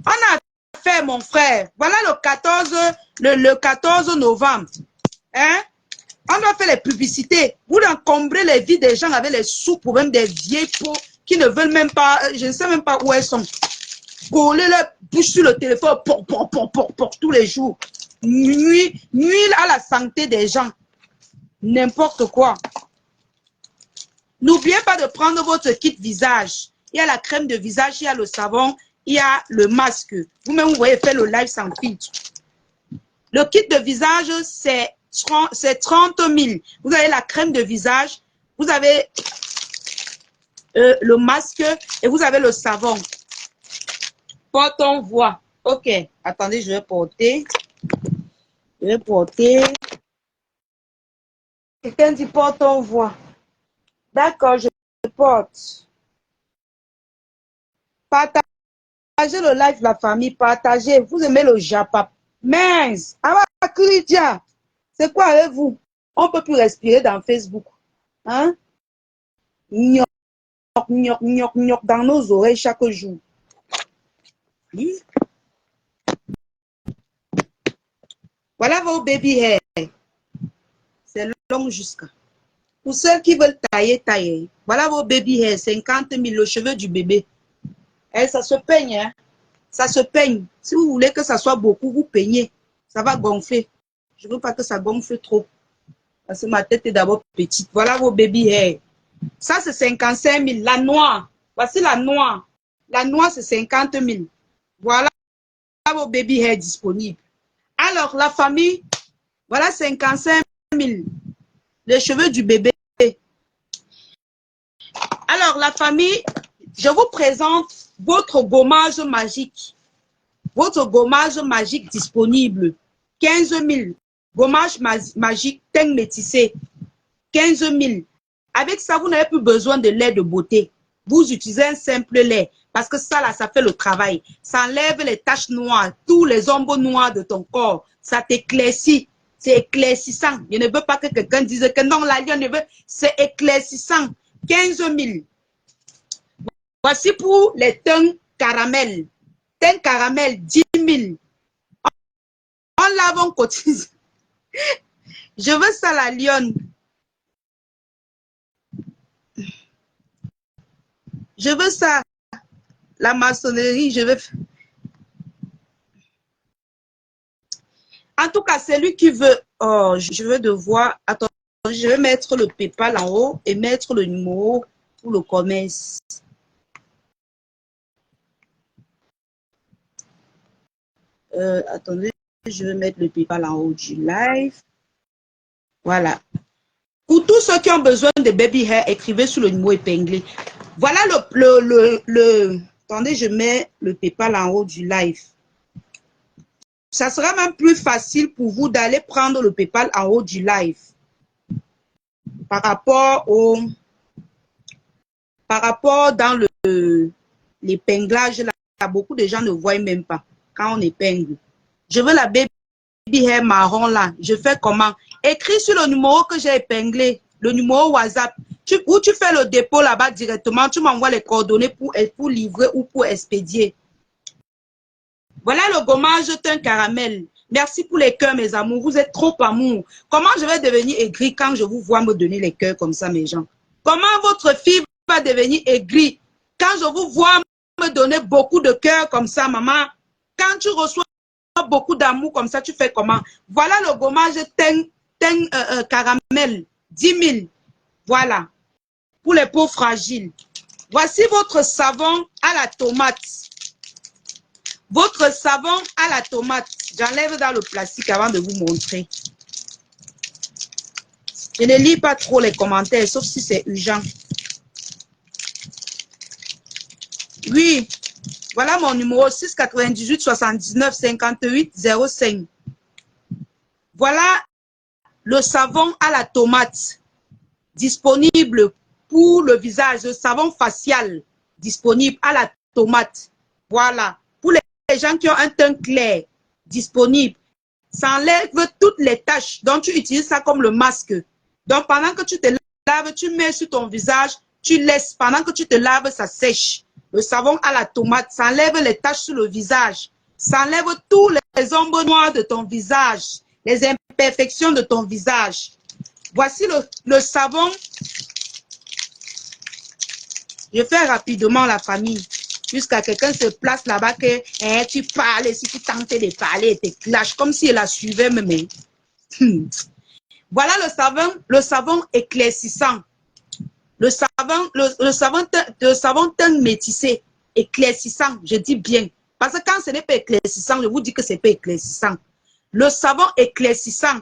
On a fait, mon frère. Voilà le 14 novembre. Hein? On doit faire les publicités. Vous encombrez les vies des gens avec les sous pour même des vieilles peaux qui ne veulent même pas, je ne sais même pas où elles sont. Coller leur bouche sur le téléphone pour tous les jours. Nuit à la santé des gens. N'importe quoi. N'oubliez pas de prendre votre kit visage. Il y a la crème de visage, il y a le savon, il y a le masque. Vous-même, vous voyez faire le live sans filtre. Le kit de visage, c'est 30 000. Vous avez la crème de visage, vous avez le masque et vous avez le savon. Porte-en-voix. Ok, attendez, je vais porter. Je vais porter. Quelqu'un dit porte-en-voix. D'accord, je porte. Partagez le live, la famille, partagez. Vous aimez le Japap. Mince. Kridia. C'est quoi avec vous? On ne peut plus respirer dans Facebook. Hein? Gnoc, gnoc, gnoc, gnoc dans nos oreilles chaque jour. Oui. Voilà vos baby hair. C'est long jusqu'à. Pour ceux qui veulent tailler, tailler. Voilà vos baby hair, 50 000, le cheveu du bébé. Et ça se peigne, hein? Ça se peigne. Si vous voulez que ça soit beaucoup, vous peignez. Ça va gonfler. Je ne veux pas que ça gonfle trop. Parce que ma tête est d'abord petite. Voilà vos baby hair. Ça, c'est 55 000. La noire. Voici la noire. La noire, c'est 50 000. Voilà vos baby hair disponibles. Alors, la famille, voilà 55 000. Les cheveux du bébé. Alors, la famille, je vous présente votre gommage magique. Votre gommage magique disponible. 15 000. Gommage magique, teint métissé. 15 000. Avec ça, vous n'avez plus besoin de lait de beauté. Vous utilisez un simple lait. Parce que ça, là, ça fait le travail. Ça enlève les taches noires, tous les ombres noires de ton corps. Ça t'éclaircit. C'est éclaircissant. Je ne veux pas que quelqu'un dise que non, la lionne ne veut. C'est éclaircissant. 15 000. Voici pour les teints caramel. Teint caramel, 10 000. On lave, on cotise. Je veux ça, la lionne. Je veux ça. La maçonnerie, je veux. En tout cas, c'est lui qui veut. Oh, je veux devoir. Attends, je vais mettre le PayPal en haut et mettre le numéro pour le commerce. Attendez, je vais mettre le PayPal en haut du live. Voilà. Pour tous ceux qui ont besoin de baby hair, écrivez sur le numéro épinglé. Voilà Attendez, je mets le PayPal en haut du live. Ça sera même plus facile pour vous d'aller prendre le PayPal en haut du live. Par rapport dans l'épinglage, là, beaucoup de gens ne voient même pas quand on épingle. Je veux la baby hair marron là. Je fais comment? Écris sur le numéro que j'ai épinglé, le numéro WhatsApp. Où tu fais le dépôt là-bas directement, tu m'envoies les coordonnées pour livrer ou pour expédier. Voilà le gommage teint caramel. Merci pour les cœurs, mes amours. Vous êtes trop amour. Comment je vais devenir aigri quand je vous vois me donner les cœurs comme ça, mes gens? Comment votre fille va devenir aigrie quand je vous vois me donner beaucoup de cœurs comme ça, maman? Quand tu reçois beaucoup d'amour comme ça, tu fais comment? Voilà le gommage teint caramel. 10 000. Voilà. Pour les peaux fragiles. Voici votre savon à la tomate. Votre savon à la tomate. J'enlève dans le plastique avant de vous montrer. Je ne lis pas trop les commentaires, sauf si c'est urgent. Oui. Voilà mon numéro 698 79 58 05. Voilà le savon à la tomate. Disponible pour le visage. Le savon facial. Disponible à la tomate. Voilà. Pour les gens qui ont un teint clair, disponible. Ça enlève toutes les taches. Donc, tu utilises ça comme le masque. Donc, pendant que tu te laves, tu mets sur ton visage, tu laisses. Pendant que tu te laves, ça sèche. Le savon à la tomate, ça enlève les taches sur le visage. Ça enlève tous les ombres noires de ton visage. Les imperfections de ton visage. Voici le savon. Je fais rapidement la famille. Jusqu'à quelqu'un se place là-bas que tu parles, si tu tentais de parler, tu clashes comme si elle la suivait même. Voilà le savon éclaircissant. Le savon teint métissé, éclaircissant, je dis bien. Parce que quand ce n'est pas éclaircissant, je vous dis que ce n'est pas éclaircissant. Le savon éclaircissant,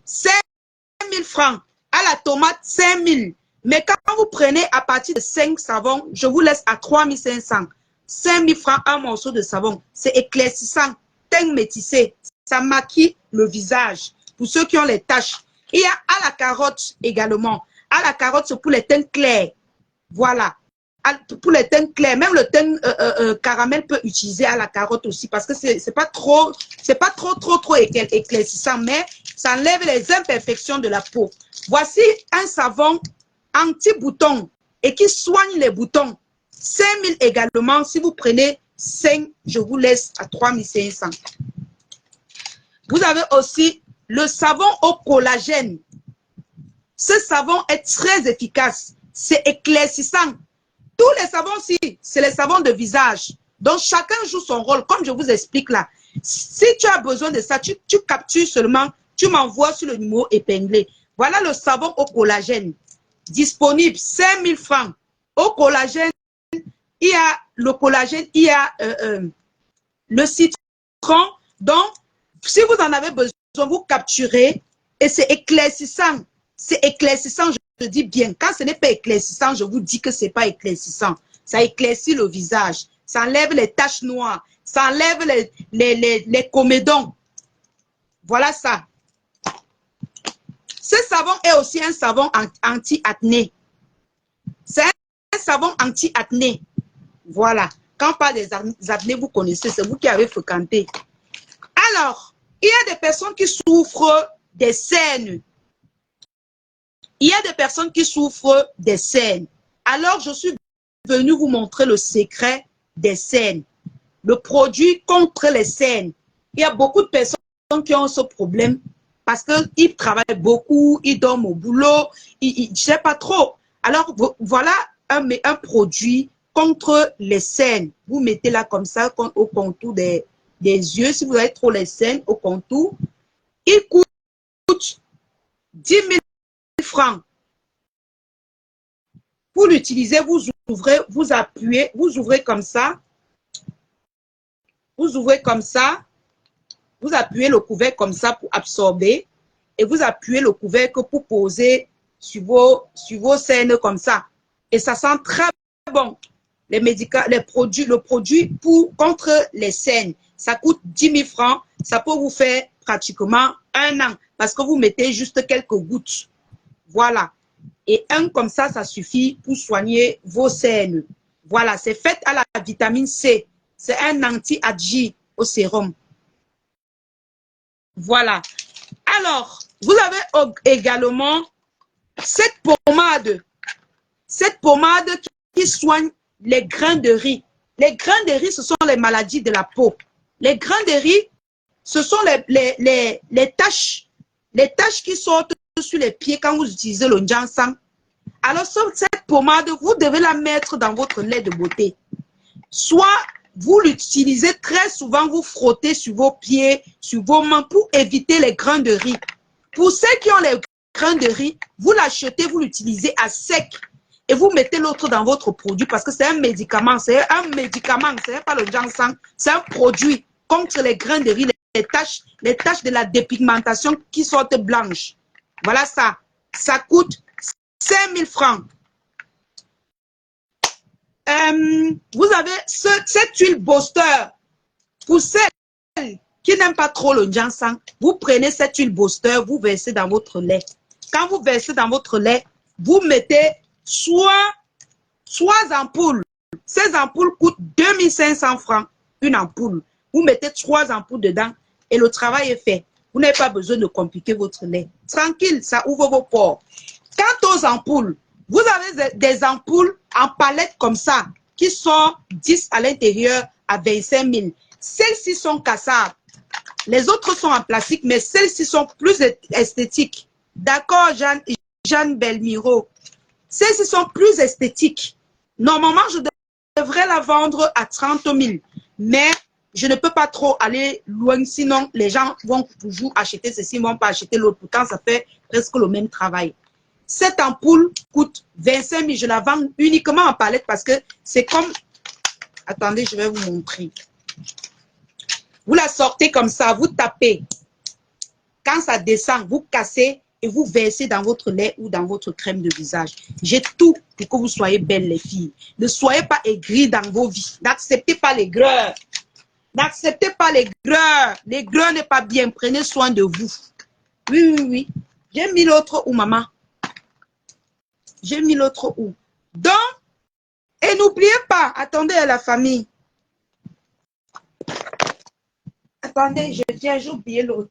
5 000 francs. À la tomate, 5 000. Mais quand vous prenez à partir de 5 savons, je vous laisse à 3 500. 5 000 francs un morceau de savon. C'est éclaircissant, teint métissé. Ça maquille le visage. Pour ceux qui ont les taches. Il y a à la carotte également. À la carotte, c'est pour les teints clairs. Voilà. Pour les teints clairs. Même le teint caramel peut utiliser à la carotte aussi parce que c'est pas trop éclaircissant, mais ça enlève les imperfections de la peau. Voici un savon anti-bouton et qui soigne les boutons. 5 000 également. Si vous prenez 5, je vous laisse à 3 500. Vous avez aussi le savon au collagène. Ce savon est très efficace. C'est éclaircissant. Tous les savons-ci, c'est les savons de visage. Donc, chacun joue son rôle, comme je vous explique là. Si tu as besoin de ça, tu captures seulement, tu m'envoies sur le numéro épinglé. Voilà le savon au collagène. Disponible, 5 000 francs. Au collagène, il y a le collagène, il y a le citron. Donc, si vous en avez besoin, vous capturez et c'est éclaircissant. C'est éclaircissant, je dis bien. Quand ce n'est pas éclaircissant, je vous dis que ce n'est pas éclaircissant. Ça éclaircit le visage. Ça enlève les taches noires. Ça enlève les comédons. Voilà ça. Ce savon est aussi un savon anti-acné. C'est un savon anti-acné. Voilà. Quand on parle des acné, vous connaissez, c'est vous qui avez fréquenté. Alors, il y a des personnes qui souffrent des cernes. Il y a des personnes qui souffrent des cernes. Alors, je suis venue vous montrer le secret des cernes. Le produit contre les cernes. Il y a beaucoup de personnes qui ont ce problème parce qu'ils travaillent beaucoup, ils dorment au boulot, je ne sais pas trop. Alors, voilà un produit contre les cernes. Vous mettez là comme ça au contour des yeux. Si vous avez trop les cernes au contour, il coûte 10 000 francs. Pour l'utiliser, vous ouvrez, vous appuyez, vous ouvrez comme ça. Vous ouvrez comme ça. Vous appuyez le couvercle comme ça pour absorber. Et vous appuyez le couvercle pour poser sur vos cernes comme ça. Et ça sent très bon. Le produit contre les cernes, ça coûte 10 000 francs. Ça peut vous faire pratiquement 1 an. Parce que vous mettez juste quelques gouttes. Voilà. Et un comme ça, ça suffit pour soigner vos cernes. Voilà, c'est fait à la vitamine C. C'est un anti-agi au sérum. Voilà. Alors, vous avez également cette pommade. Cette pommade qui soigne les grains de riz. Les grains de riz, ce sont les maladies de la peau. Les grains de riz, ce sont les taches qui sortent sur les pieds quand vous utilisez le ginseng. Alors, cette pommade, vous devez la mettre dans votre lait de beauté. Soit vous l'utilisez très souvent, vous frottez sur vos pieds, sur vos mains pour éviter les grains de riz. Pour ceux qui ont les grains de riz, vous l'achetez, vous l'utilisez à sec et vous mettez l'autre dans votre produit parce que c'est un médicament. C'est un médicament, ce n'est pas le ginseng, c'est un produit contre les grains de riz, les taches de la dépigmentation qui sortent blanches. Voilà ça. Ça coûte 5 000 francs. Vous avez cette huile Booster. Pour celles qui n'aiment pas trop le ginseng, vous prenez cette huile Booster, vous versez dans votre lait. Quand vous versez dans votre lait, vous mettez soit 3 ampoules. Ces ampoules coûtent 2 500 francs, une ampoule. Vous mettez 3 ampoules dedans et le travail est fait. Vous n'avez pas besoin de compliquer votre lait. Tranquille, ça ouvre vos pores. Quant aux ampoules, vous avez des ampoules en palette comme ça, qui sont 10 à l'intérieur à 25 000. Celles-ci sont cassables. Les autres sont en plastique, mais celles-ci sont plus esthétiques. D'accord, Jeanne Belmiro. Celles-ci sont plus esthétiques. Normalement, je devrais la vendre à 30 000. Mais je ne peux pas trop aller loin, sinon les gens vont toujours acheter ceci, ils ne vont pas acheter l'autre. Pourtant, ça fait presque le même travail. Cette ampoule coûte 25 000. Je la vends uniquement en palette parce que c'est comme... Attendez, je vais vous montrer. Vous la sortez comme ça, vous tapez. Quand ça descend, vous cassez et vous versez dans votre lait ou dans votre crème de visage. J'ai tout pour que vous soyez belles, les filles. Ne soyez pas aigris dans vos vies. N'acceptez pas l'aigreur. N'acceptez pas l'aigreur. L'aigreur n'est pas bien. Prenez soin de vous. Oui, oui, oui. J'ai mis l'autre où, maman? J'ai mis l'autre où? Donc, et n'oubliez pas, attendez à la famille. Attendez, je viens, j'ai oublié l'autre.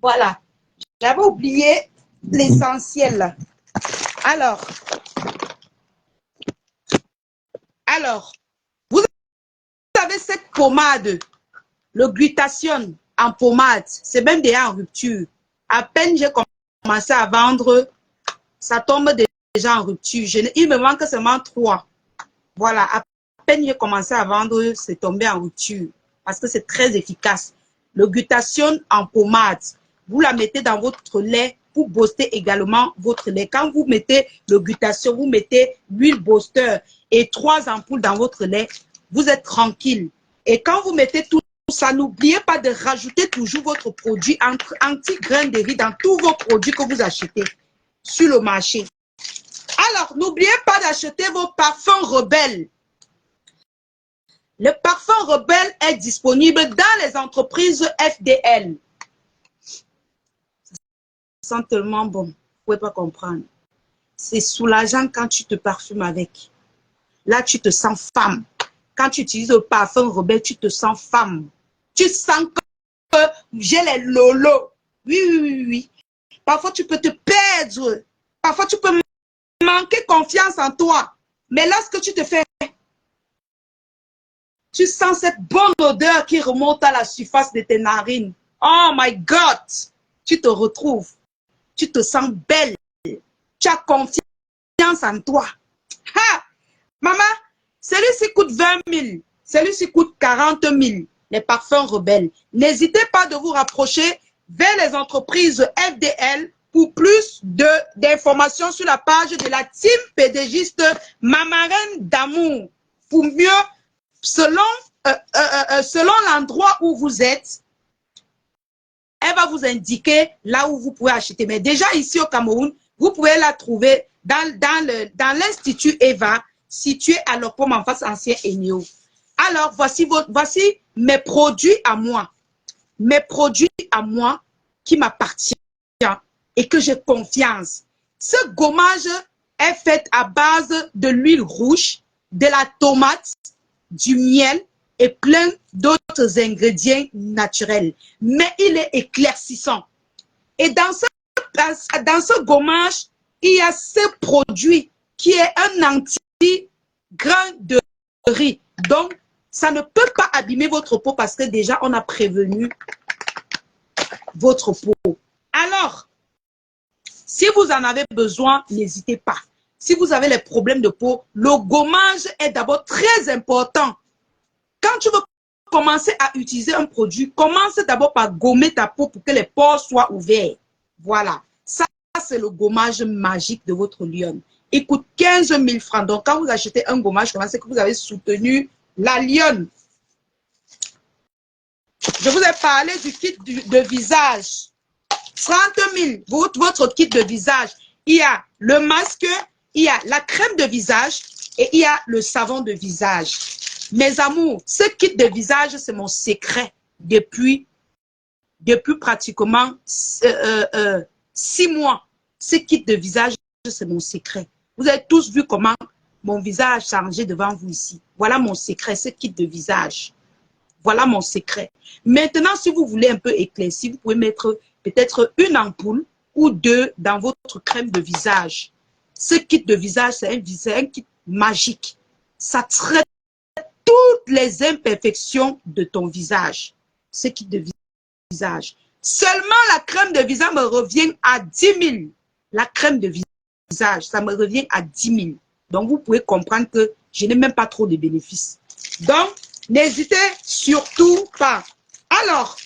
Voilà. J'avais oublié l'essentiel. Alors, vous avez cette pommade, le glutathione en pommade, c'est même déjà en rupture. À peine j'ai commencé à vendre, ça tombe déjà en rupture. Il me manque seulement 3. Voilà, à peine j'ai commencé à vendre, c'est tombé en rupture parce que c'est très efficace. Le glutathione en pommade, vous la mettez dans votre lait pour booster également votre lait. Quand vous mettez le glutathione, vous mettez l'huile booster et 3 ampoules dans votre lait, vous êtes tranquille. Et quand vous mettez tout ça, n'oubliez pas de rajouter toujours votre produit anti-grain de riz dans tous vos produits que vous achetez sur le marché. Alors, n'oubliez pas d'acheter vos parfums Rebelle. Le parfum Rebelle est disponible dans les entreprises FDL. Ça sent tellement bon, vous ne pouvez pas comprendre. C'est soulageant quand tu te parfumes avec. Là, tu te sens femme. Quand tu utilises le parfum Rebelle, tu te sens femme. Tu sens que j'ai les lolos. Oui, oui, oui, oui. Parfois, tu peux te perdre. Parfois, tu peux manquer confiance en toi. Mais là, ce que tu te fais, tu sens cette bonne odeur qui remonte à la surface de tes narines. Oh my God! Tu te retrouves. Tu te sens belle. Tu as confiance en toi. Ha! Maman, celui-ci coûte 20 000. Celui-ci coûte 40 000. Les parfums Rebelles. N'hésitez pas de vous rapprocher vers les entreprises FDL pour plus d'informations sur la page de la team pédagiste Mamarène d'amour. Pour mieux, selon l'endroit où vous êtes, elle va vous indiquer là où vous pouvez acheter. Mais déjà ici au Cameroun, vous pouvez la trouver dans l'Institut Eva, situé à l'Opom en face ancien Enio. Alors, voici mes produits à moi. Mes produits à moi qui m'appartiennent et que j'ai confiance. Ce gommage est fait à base de l'huile rouge, de la tomate, du miel et plein d'autres ingrédients naturels. Mais il est éclaircissant. Et dans ce gommage, il y a ce produit qui est un anti-grain de riz. Donc, ça ne peut pas abîmer votre peau parce que déjà, on a prévenu votre peau. Alors, si vous en avez besoin, n'hésitez pas. Si vous avez les problèmes de peau, le gommage est d'abord très important. Quand tu veux commencer à utiliser un produit, commence d'abord par gommer ta peau pour que les pores soient ouverts. Voilà. Ça, c'est le gommage magique de votre lionne. Il coûte 15 000 francs. Donc, quand vous achetez un gommage, c'est que vous avez soutenu la lionne. Je vous ai parlé du kit de visage. 30 000, votre kit de visage. Il y a le masque, il y a la crème de visage et il y a le savon de visage. Mes amours, ce kit de visage, c'est mon secret depuis pratiquement 6 mois. Ce kit de visage c'est mon secret. Vous avez tous vu comment mon visage a changé devant vous ici. Voilà mon secret, ce kit de visage. Voilà mon secret. Maintenant, si vous voulez un peu éclaircir, vous pouvez mettre peut-être une ampoule ou deux dans votre crème de visage. Ce kit de visage, c'est un kit magique. Ça traite toutes les imperfections de ton visage. Ce kit de visage. Seulement la crème de visage me revient à 10 000. La crème de visage, ça me revient à 10 000. Donc, vous pouvez comprendre que je n'ai même pas trop de bénéfices. Donc, n'hésitez surtout pas. Alors,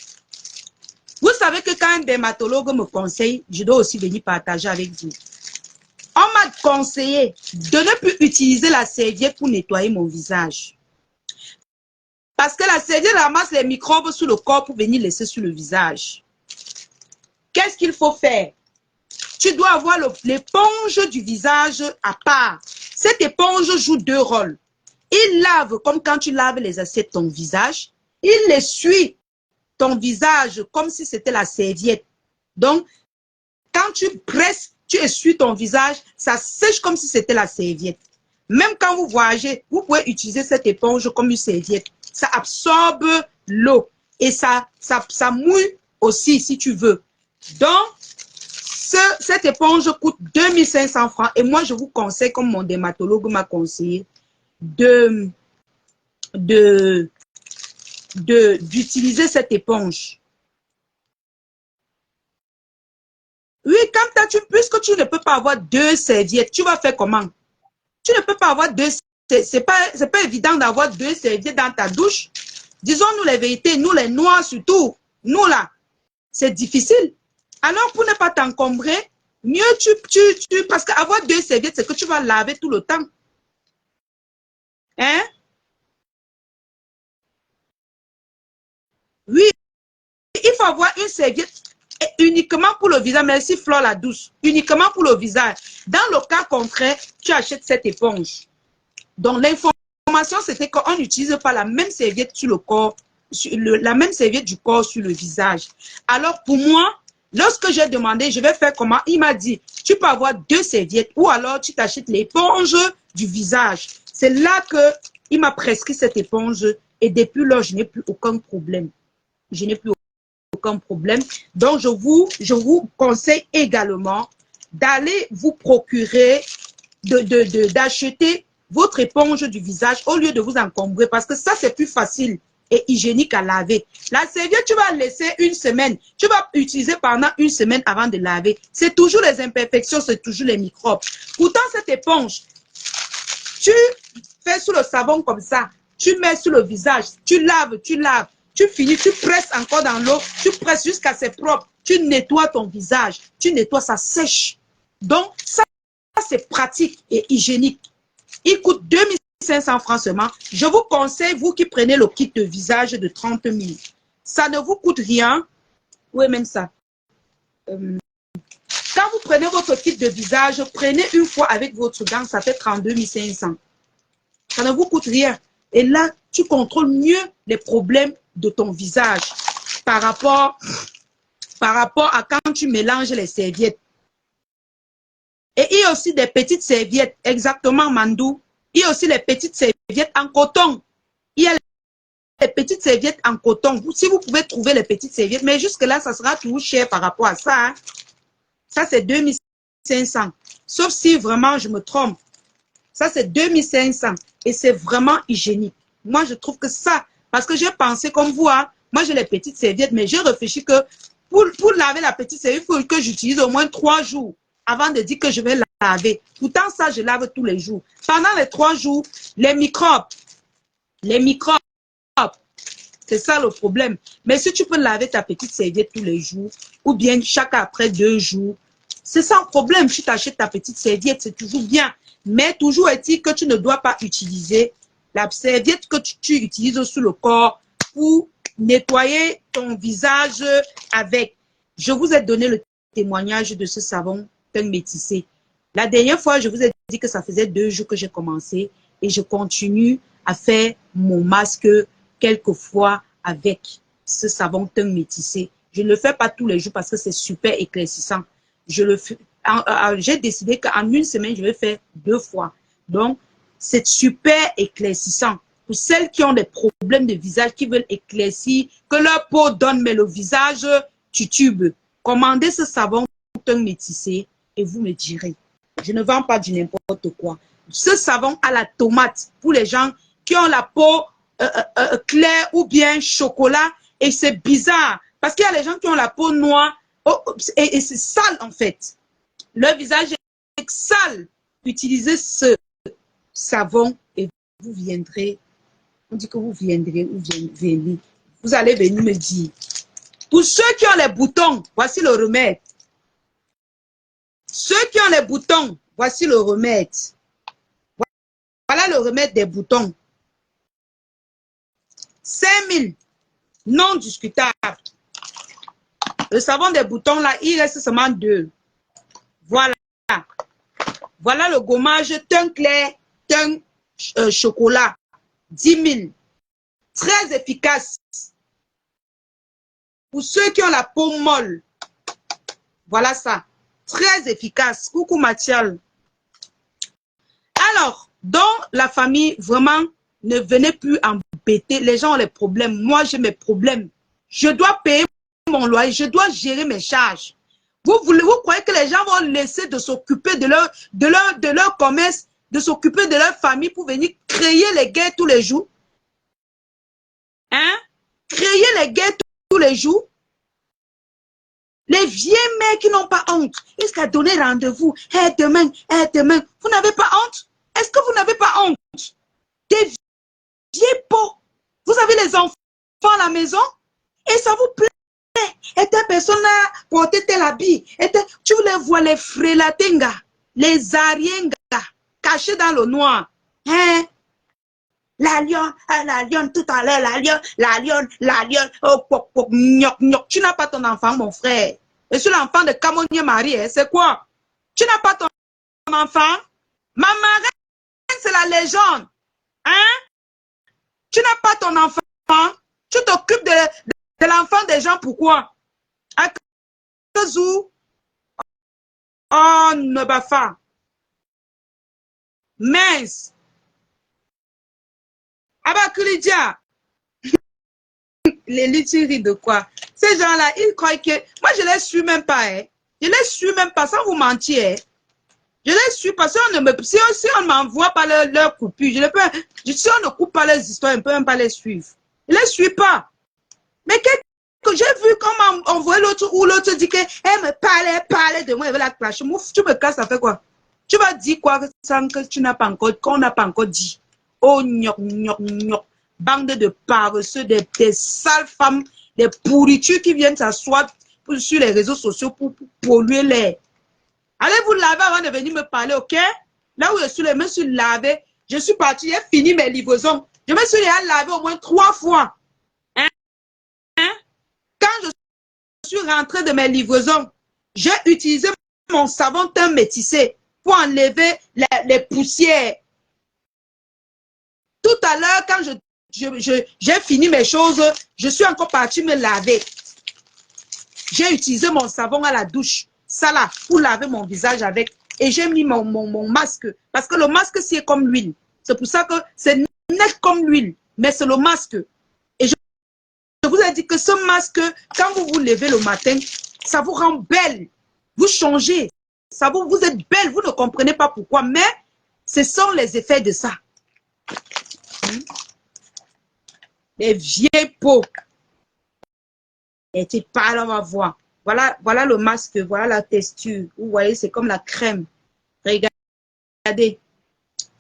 vous savez que quand un dermatologue me conseille, je dois aussi venir partager avec vous. On m'a conseillé de ne plus utiliser la serviette pour nettoyer mon visage. Parce que la serviette ramasse les microbes sous le corps pour venir laisser sur le visage. Qu'est-ce qu'il faut faire? Tu dois avoir l'éponge du visage à part. Cette éponge joue deux rôles. Il lave comme quand tu laves les assiettes ton visage. Il essuie ton visage comme si c'était la serviette. Donc, quand tu presses, tu essuies ton visage, ça sèche comme si c'était la serviette. Même quand vous voyagez, vous pouvez utiliser cette éponge comme une serviette. Ça absorbe l'eau et ça mouille aussi si tu veux. Donc, cette éponge coûte 2500 francs et moi, je vous conseille, comme mon dermatologue m'a conseillé, d'utiliser cette éponge. Oui, puisque tu ne peux pas avoir deux serviettes, tu vas faire comment? Tu ne peux pas avoir deux, c'est pas évident d'avoir deux serviettes dans ta douche. Disons-nous les vérités, nous les noirs surtout, nous là, c'est difficile. Alors, pour ne pas t'encombrer, mieux parce qu'avoir deux serviettes, c'est que tu vas laver tout le temps. Hein? Oui, il faut avoir une serviette uniquement pour le visage. Merci Flore la douce. Uniquement pour le visage. Dans le cas contraire, tu achètes cette éponge. Donc, l'information, c'était qu'on n'utilise pas la même serviette sur le corps, la même serviette du corps sur le visage. Alors, pour moi, lorsque j'ai demandé, je vais faire comment, il m'a dit, tu peux avoir deux serviettes ou alors tu t'achètes l'éponge du visage. C'est là qu'il m'a prescrit cette éponge et depuis lors, je n'ai plus aucun problème. Je n'ai plus aucun problème. Donc, je vous conseille également d'aller vous procurer, d'acheter votre éponge du visage au lieu de vous encombrer parce que ça, c'est plus facile et hygiénique à laver. La serviette, tu vas laisser une semaine. Tu vas utiliser pendant une semaine avant de laver. C'est toujours les imperfections, c'est toujours les microbes. Pourtant, cette éponge, tu fais sous le savon comme ça. Tu mets sur le visage. Tu laves. Tu finis, tu presses encore dans l'eau. Tu presses jusqu'à ce propre. Tu nettoies ton visage. Tu nettoies, ça sèche. Donc, ça, c'est pratique et hygiénique. Il coûte 2500 francs seulement. Je vous conseille, vous qui prenez le kit de visage de 30 000. Ça ne vous coûte rien. Oui, même ça. Quand vous prenez votre kit de visage, prenez une fois avec votre gant, ça fait 32 500. Ça ne vous coûte rien. Et là, tu contrôles mieux les problèmes de ton visage par rapport à quand tu mélanges les serviettes. Et il y a aussi des petites serviettes, exactement, Mandou. Il y a aussi les petites serviettes en coton. Il y a les petites serviettes en coton. Si vous pouvez trouver les petites serviettes, mais jusque-là, ça sera toujours cher par rapport à ça. Hein. Ça, c'est 2500. Sauf si vraiment je me trompe. Ça, c'est 2500. Et c'est vraiment hygiénique. Moi, je trouve que ça, parce que j'ai pensé comme vous, hein, moi, j'ai les petites serviettes, mais j'ai réfléchi que pour laver la petite serviette, il faut que j'utilise au moins 3 jours avant de dire que je vais laver. Pourtant, ça, je lave tous les jours. Pendant les 3 jours, les microbes, c'est ça le problème. Mais si tu peux laver ta petite serviette tous les jours, ou bien chaque après 2 jours, c'est sans problème. Tu t'achètes ta petite serviette, c'est toujours bien. Mais toujours est-il que tu ne dois pas utiliser la serviette que tu utilises sur le corps pour nettoyer ton visage avec. Je vous ai donné le témoignage de ce savon teint métissé. La dernière fois, je vous ai dit que ça faisait 2 jours que j'ai commencé et je continue à faire mon masque quelquefois avec ce savon teint métissé. Je ne le fais pas tous les jours parce que c'est super éclaircissant. Je le fais j'ai décidé qu'en une semaine, je vais faire 2 fois. Donc, c'est super éclaircissant. Pour celles qui ont des problèmes de visage, qui veulent éclaircir, que leur peau donne, mais le visage titube, commandez ce savon teint métissé et vous me direz. Je ne vends pas du n'importe quoi. Ce savon à la tomate, pour les gens qui ont la peau claire ou bien chocolat, et c'est bizarre, parce qu'il y a les gens qui ont la peau noire, et c'est sale en fait. Leur visage est sale. Utilisez ce savon et vous viendrez. On dit que vous viendrez ou venez. Vous allez venir me dire. Pour ceux qui ont les boutons, voici le remède. Ceux qui ont les boutons, voici le remède. Voilà le remède des boutons. 5000, non discutable. Le savon des boutons, là, il reste seulement 2. Voilà. Voilà le gommage teint clair, teint chocolat. 10 000. Très efficace. Pour ceux qui ont la peau molle. Voilà ça. Très efficace. Coucou Mathial. Alors, dans la famille, vraiment, ne venez plus embêter. Les gens ont les problèmes. Moi, j'ai mes problèmes. Je dois payer mon loyer. Je dois gérer mes charges. Vous croyez que les gens vont laisser de s'occuper de leur commerce, de s'occuper de leur famille pour venir créer les guerres tous les jours? Hein? Créer les guerres tous les jours? Les vieilles mères qui n'ont pas honte, jusqu'à donner rendez-vous. Demain, demain. Vous n'avez pas honte? Est-ce que vous n'avez pas honte? Des vieilles peaux. Vous avez les enfants à la maison et ça vous plaît. Et telle personne a porté tel habit. Tu les vois, les frelatenga, les arienga, cachés dans le noir. Hein? La lionne, tout à l'heure, la lionne, oh, pop, pop, gnoc, gnoc. Tu n'as pas ton enfant, mon frère. Je suis l'enfant de Camonier Marie, hein, c'est quoi? Tu n'as pas ton enfant? Ma marraine, c'est la légende. Hein? Tu n'as pas ton enfant? Tu t'occupes de l'enfant des gens, pourquoi? À Kazou? Oh, ne bafa. Mince. Abakulidia. Les litiries de quoi? Ces gens-là, ils croient que... Moi, je les suis même pas. Hein. Je les suis même pas, sans vous mentir. Hein. Je les suis parce qu'on ne me... Si on m'envoie pas leur coupure, si on ne coupe pas les histoires, on ne peut même pas les suivre. Je les suis pas. Mais que j'ai vu comment on voit l'autre ou l'autre dit qu'elle me parlait de moi, elle veut la clasher. Tu me casses, ça fait quoi? Tu vas dire quoi sans que tu n'as pas encore, qu'on n'a pas encore dit? Oh, gnoc, gnoc, gnoc. Bande de paresseux, des sales femmes, des pourritures qui viennent s'asseoir sur les réseaux sociaux pour polluer l'air. Allez vous laver avant de venir me parler, ok? Là où je me suis lavé, je suis parti, j'ai fini mes livraisons. Je me suis lavé au moins 3 fois. Hein? Quand je suis rentré de mes livraisons, j'ai utilisé mon savon teint métissé pour enlever les poussières. Tout à l'heure, quand j'ai fini mes choses, je suis encore parti me laver. J'ai utilisé mon savon à la douche, ça là, pour laver mon visage avec. Et j'ai mis mon masque, parce que le masque, c'est comme l'huile. C'est pour ça que c'est net comme l'huile, mais c'est le masque. Et je vous ai dit que ce masque, quand vous vous levez le matin, ça vous rend belle. Vous changez. Vous êtes belle, vous ne comprenez pas pourquoi, mais ce sont les effets de ça. Les vieilles peaux. Et tu parles, on va voir. Voilà le masque, voilà la texture. Vous voyez, c'est comme la crème. Regardez.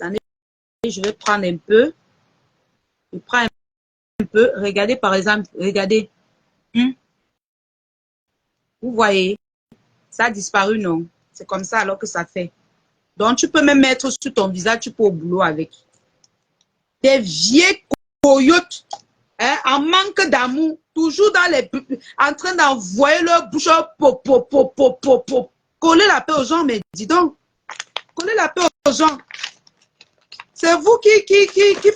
Attendez, je vais prendre un peu. Je prends un peu. Regardez, par exemple, regardez. Vous voyez, ça a disparu, non? C'est comme ça alors que ça fait. Donc, tu peux même mettre sur ton visage, tu peux au boulot avec. Des vieilles coyotes. Hein, en manque d'amour, toujours en train d'envoyer leur bouche coller la paix aux gens, mais dis donc, coller la paix aux gens. C'est vous qui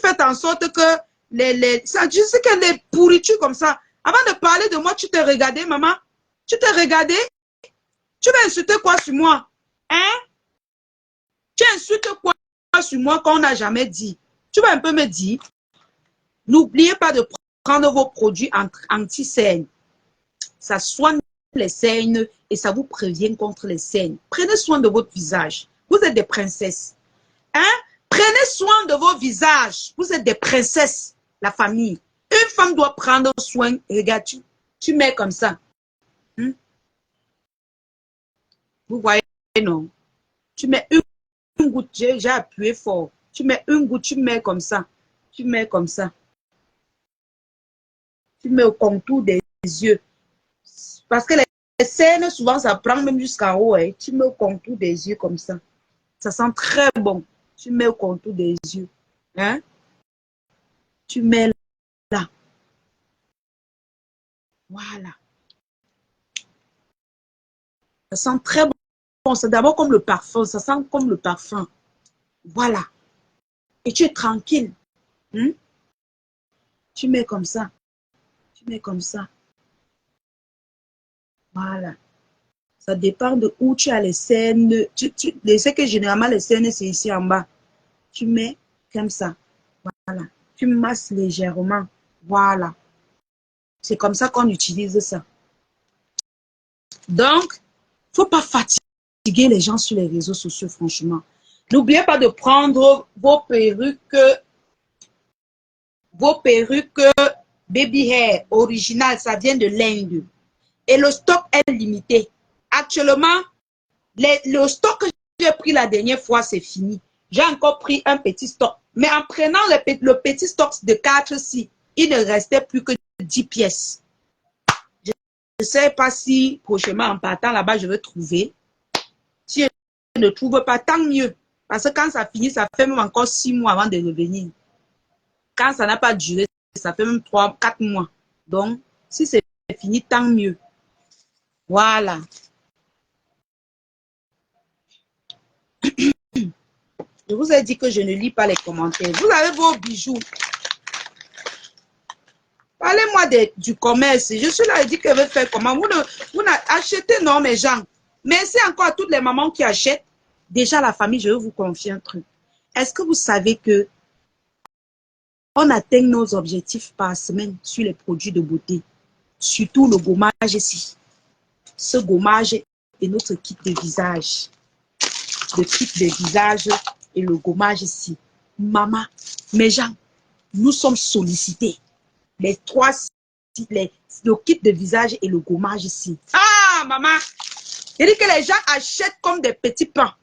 faites en sorte que je sais que les pourritures comme ça, avant de parler de moi, tu t'es regardé, maman, tu t'es regardé, tu vas insulter quoi sur moi? Hein? Tu insultes quoi sur moi qu'on n'a jamais dit? Tu vas un peu me dire, n'oubliez pas de prendre vos produits anti-cernes. Ça soigne les cernes et ça vous prévient contre les cernes. Prenez soin de votre visage. Vous êtes des princesses. Hein? Prenez soin de vos visages. Vous êtes des princesses, la famille. Une femme doit prendre soin. Regarde, tu mets comme ça. Hein? Vous voyez, non? Tu mets une goutte, j'ai appuyé fort. Tu mets une goutte, tu mets comme ça. Tu mets comme ça. Tu mets au contour des yeux. Parce que les cernes, souvent, ça prend même jusqu'en haut. Hein. Tu mets au contour des yeux comme ça. Ça sent très bon. Tu mets au contour des yeux. Hein? Tu mets là. Voilà. Ça sent très bon. C'est d'abord comme le parfum. Ça sent comme le parfum. Voilà. Et tu es tranquille. Hein? Tu mets comme ça. Tu mets comme ça. Voilà. Ça dépend de où tu as les cernes. Je sais que généralement, les cernes, c'est ici en bas. Tu mets comme ça. Voilà. Tu masses légèrement. Voilà. C'est comme ça qu'on utilise ça. Donc, il ne faut pas fatiguer les gens sur les réseaux sociaux, franchement. N'oubliez pas de prendre vos perruques baby hair originales. Ça vient de l'Inde. Et le stock est limité. Actuellement, le stock que j'ai pris la dernière fois, c'est fini. J'ai encore pris un petit stock. Mais en prenant le petit stock de 4-6, il ne restait plus que 10 pièces. Je ne sais pas si prochainement, en partant là-bas, je vais trouver. Si je ne trouve pas, tant mieux. Parce que quand ça finit, ça fait même encore 6 mois avant de revenir. Quand ça n'a pas duré, ça fait même 3-4 mois. Donc, si c'est fini, tant mieux. Voilà. Je vous ai dit que je ne lis pas les commentaires. Vous avez vos bijoux. Parlez-moi du commerce. Je suis là et dis que je vais faire comment. Vous achetez, non, mes gens. Merci encore à toutes les mamans qui achètent. Déjà, la famille, je vais vous confier un truc. Est-ce que vous savez que on atteint nos objectifs par semaine sur les produits de beauté? Surtout le gommage ici. Ce gommage est notre kit de visage. Le kit de visage et le gommage ici. Maman, mes gens, nous sommes sollicités. Les trois, le kit de visage et le gommage ici. Ah, maman, je dis que les gens achètent comme des petits pains.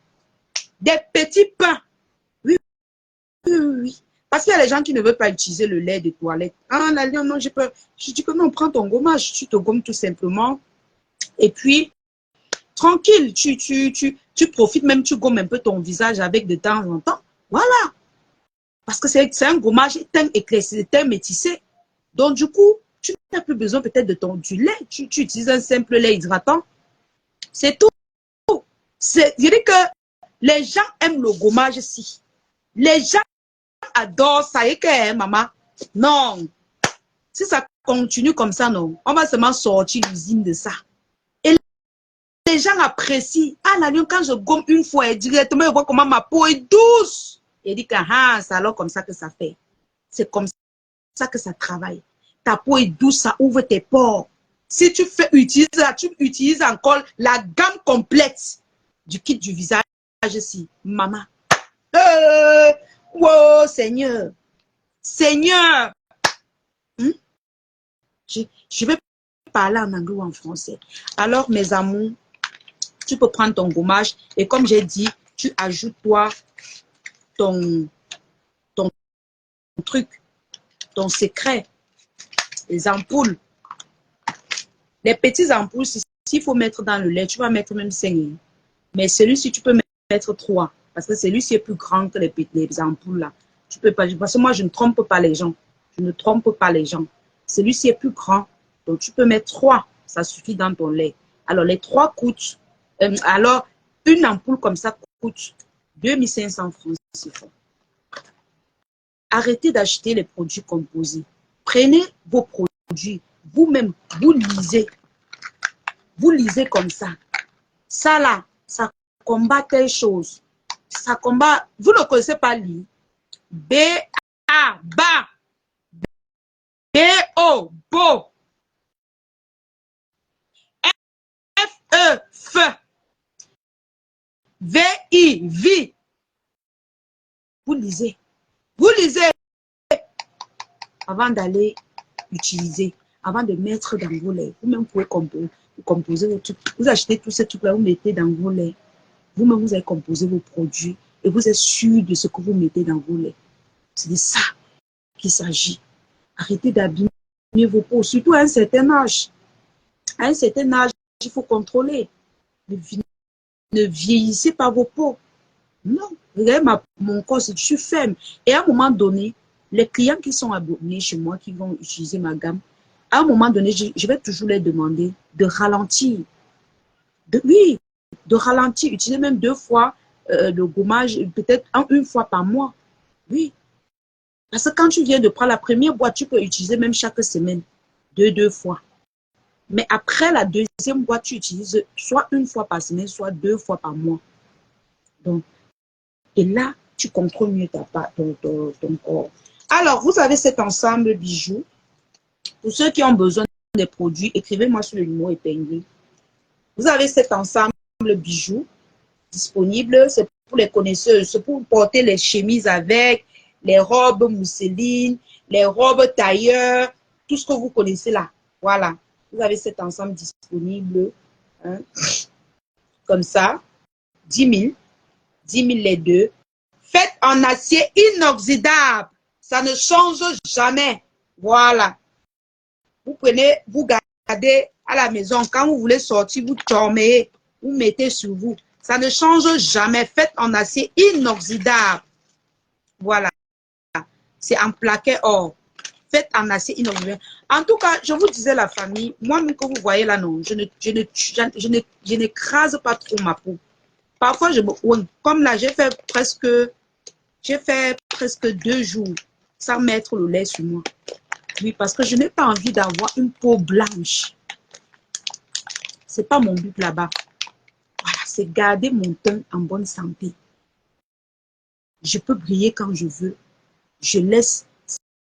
Des petits pains. Oui, oui, oui. Parce qu'il y a les gens qui ne veulent pas utiliser le lait de toilette. Ah, non, j'ai peur. Je dis que non, prends ton gommage. Tu te gommes tout simplement. Et puis, tranquille, tu profites même, tu gommes un peu ton visage avec de temps en temps. Voilà. Parce que c'est un gommage teint éclairci, teint métissé. Donc, du coup, tu n'as plus besoin peut-être du lait. Tu utilises un simple lait hydratant. C'est tout. Je dis que les gens aiment le gommage ici. Les gens adorent ça. Et que, maman, non. Si ça continue comme ça, non. On va seulement sortir l'usine de ça. Et les gens apprécient. Ah, la lion, quand je gomme une fois, directement, je vois comment ma peau est douce. Et dit que, ah, c'est alors comme ça que ça fait. C'est comme ça que ça travaille. Ta peau est douce, ça ouvre tes pores. Si tu utilises encore la gamme complète du kit du visage ici, maman. Wow, Seigneur. Seigneur. Je vais parler en anglais ou en français. Alors, mes amours, tu peux prendre ton gommage et comme j'ai dit, tu ajoutes toi ton truc, ton secret, les ampoules. Les petites ampoules, s'il faut mettre dans le lait, tu vas mettre même 5. Mais celui-ci, tu peux mettre 3. Parce que celui-ci est plus grand que les ampoules là. Tu peux pas, parce que moi, je ne trompe pas les gens. Je ne trompe pas les gens. Celui-ci est plus grand. Donc, tu peux mettre 3. Ça suffit dans ton lait. Alors, les 3 coûtent. Alors, une ampoule comme ça coûte 2500 francs CFA. Arrêtez d'acheter les produits composés. Prenez vos produits. Vous-même, vous lisez. Vous lisez comme ça. Ça là, ça combat telle chose. Ça combat, vous ne connaissez pas lui. B-A, bas. B-O, beau. F-E, feu. V-I, vie. Vous lisez. Vous lisez avant d'aller utiliser, avant de mettre dans vos laits. Vous-même pouvez composer vos trucs. Vous achetez tous ces trucs-là, vous mettez dans vos laits. Vous-même, vous allez composer vos produits et vous êtes sûr de ce que vous mettez dans vos laits. C'est de ça qu'il s'agit. Arrêtez d'abîmer vos peaux, surtout à un certain âge. À un certain âge, il faut contrôler. Ne vieillissez pas vos peaux. Non, regardez mon corps, je suis ferme. Et à un moment donné, les clients qui sont abonnés chez moi, qui vont utiliser ma gamme, à un moment donné, je vais toujours leur demander de ralentir. Oui, de ralentir, utiliser même 2 fois le gommage, peut-être une fois par mois. Oui. Parce que quand tu viens de prendre la première boîte, tu peux utiliser même chaque semaine, 2 fois. Mais après la deuxième boîte, tu utilises soit 1 fois par semaine, soit 2 fois par mois. Donc, et là, tu contrôles mieux ton corps. Alors, vous avez cet ensemble bijoux. Pour ceux qui ont besoin des produits, écrivez-moi sur le numéro épinglé. Vous avez cet ensemble bijoux disponible. C'est pour les connaisseurs. C'est pour porter les chemises avec, les robes mousseline, les robes tailleur, tout ce que vous connaissez là. Voilà. Vous avez cet ensemble disponible. Hein, comme ça. 10 000. 10 000 les deux. Faites en acier inoxydable. Ça ne change jamais. Voilà. Vous prenez, vous gardez à la maison. Quand vous voulez sortir, vous dormez. Vous mettez sur vous. Ça ne change jamais. Faites en acier inoxydable. Voilà. C'est en plaqué or. Faites en acier inoxydable. En tout cas, je vous disais la famille, moi-même que vous voyez là, non, je n'écrase pas trop ma peau. Parfois, comme là, j'ai fait presque 2 jours sans mettre le lait sur moi. Oui, parce que je n'ai pas envie d'avoir une peau blanche. C'est pas mon but là-bas. Voilà, c'est garder mon teint en bonne santé. Je peux briller quand je veux. Je laisse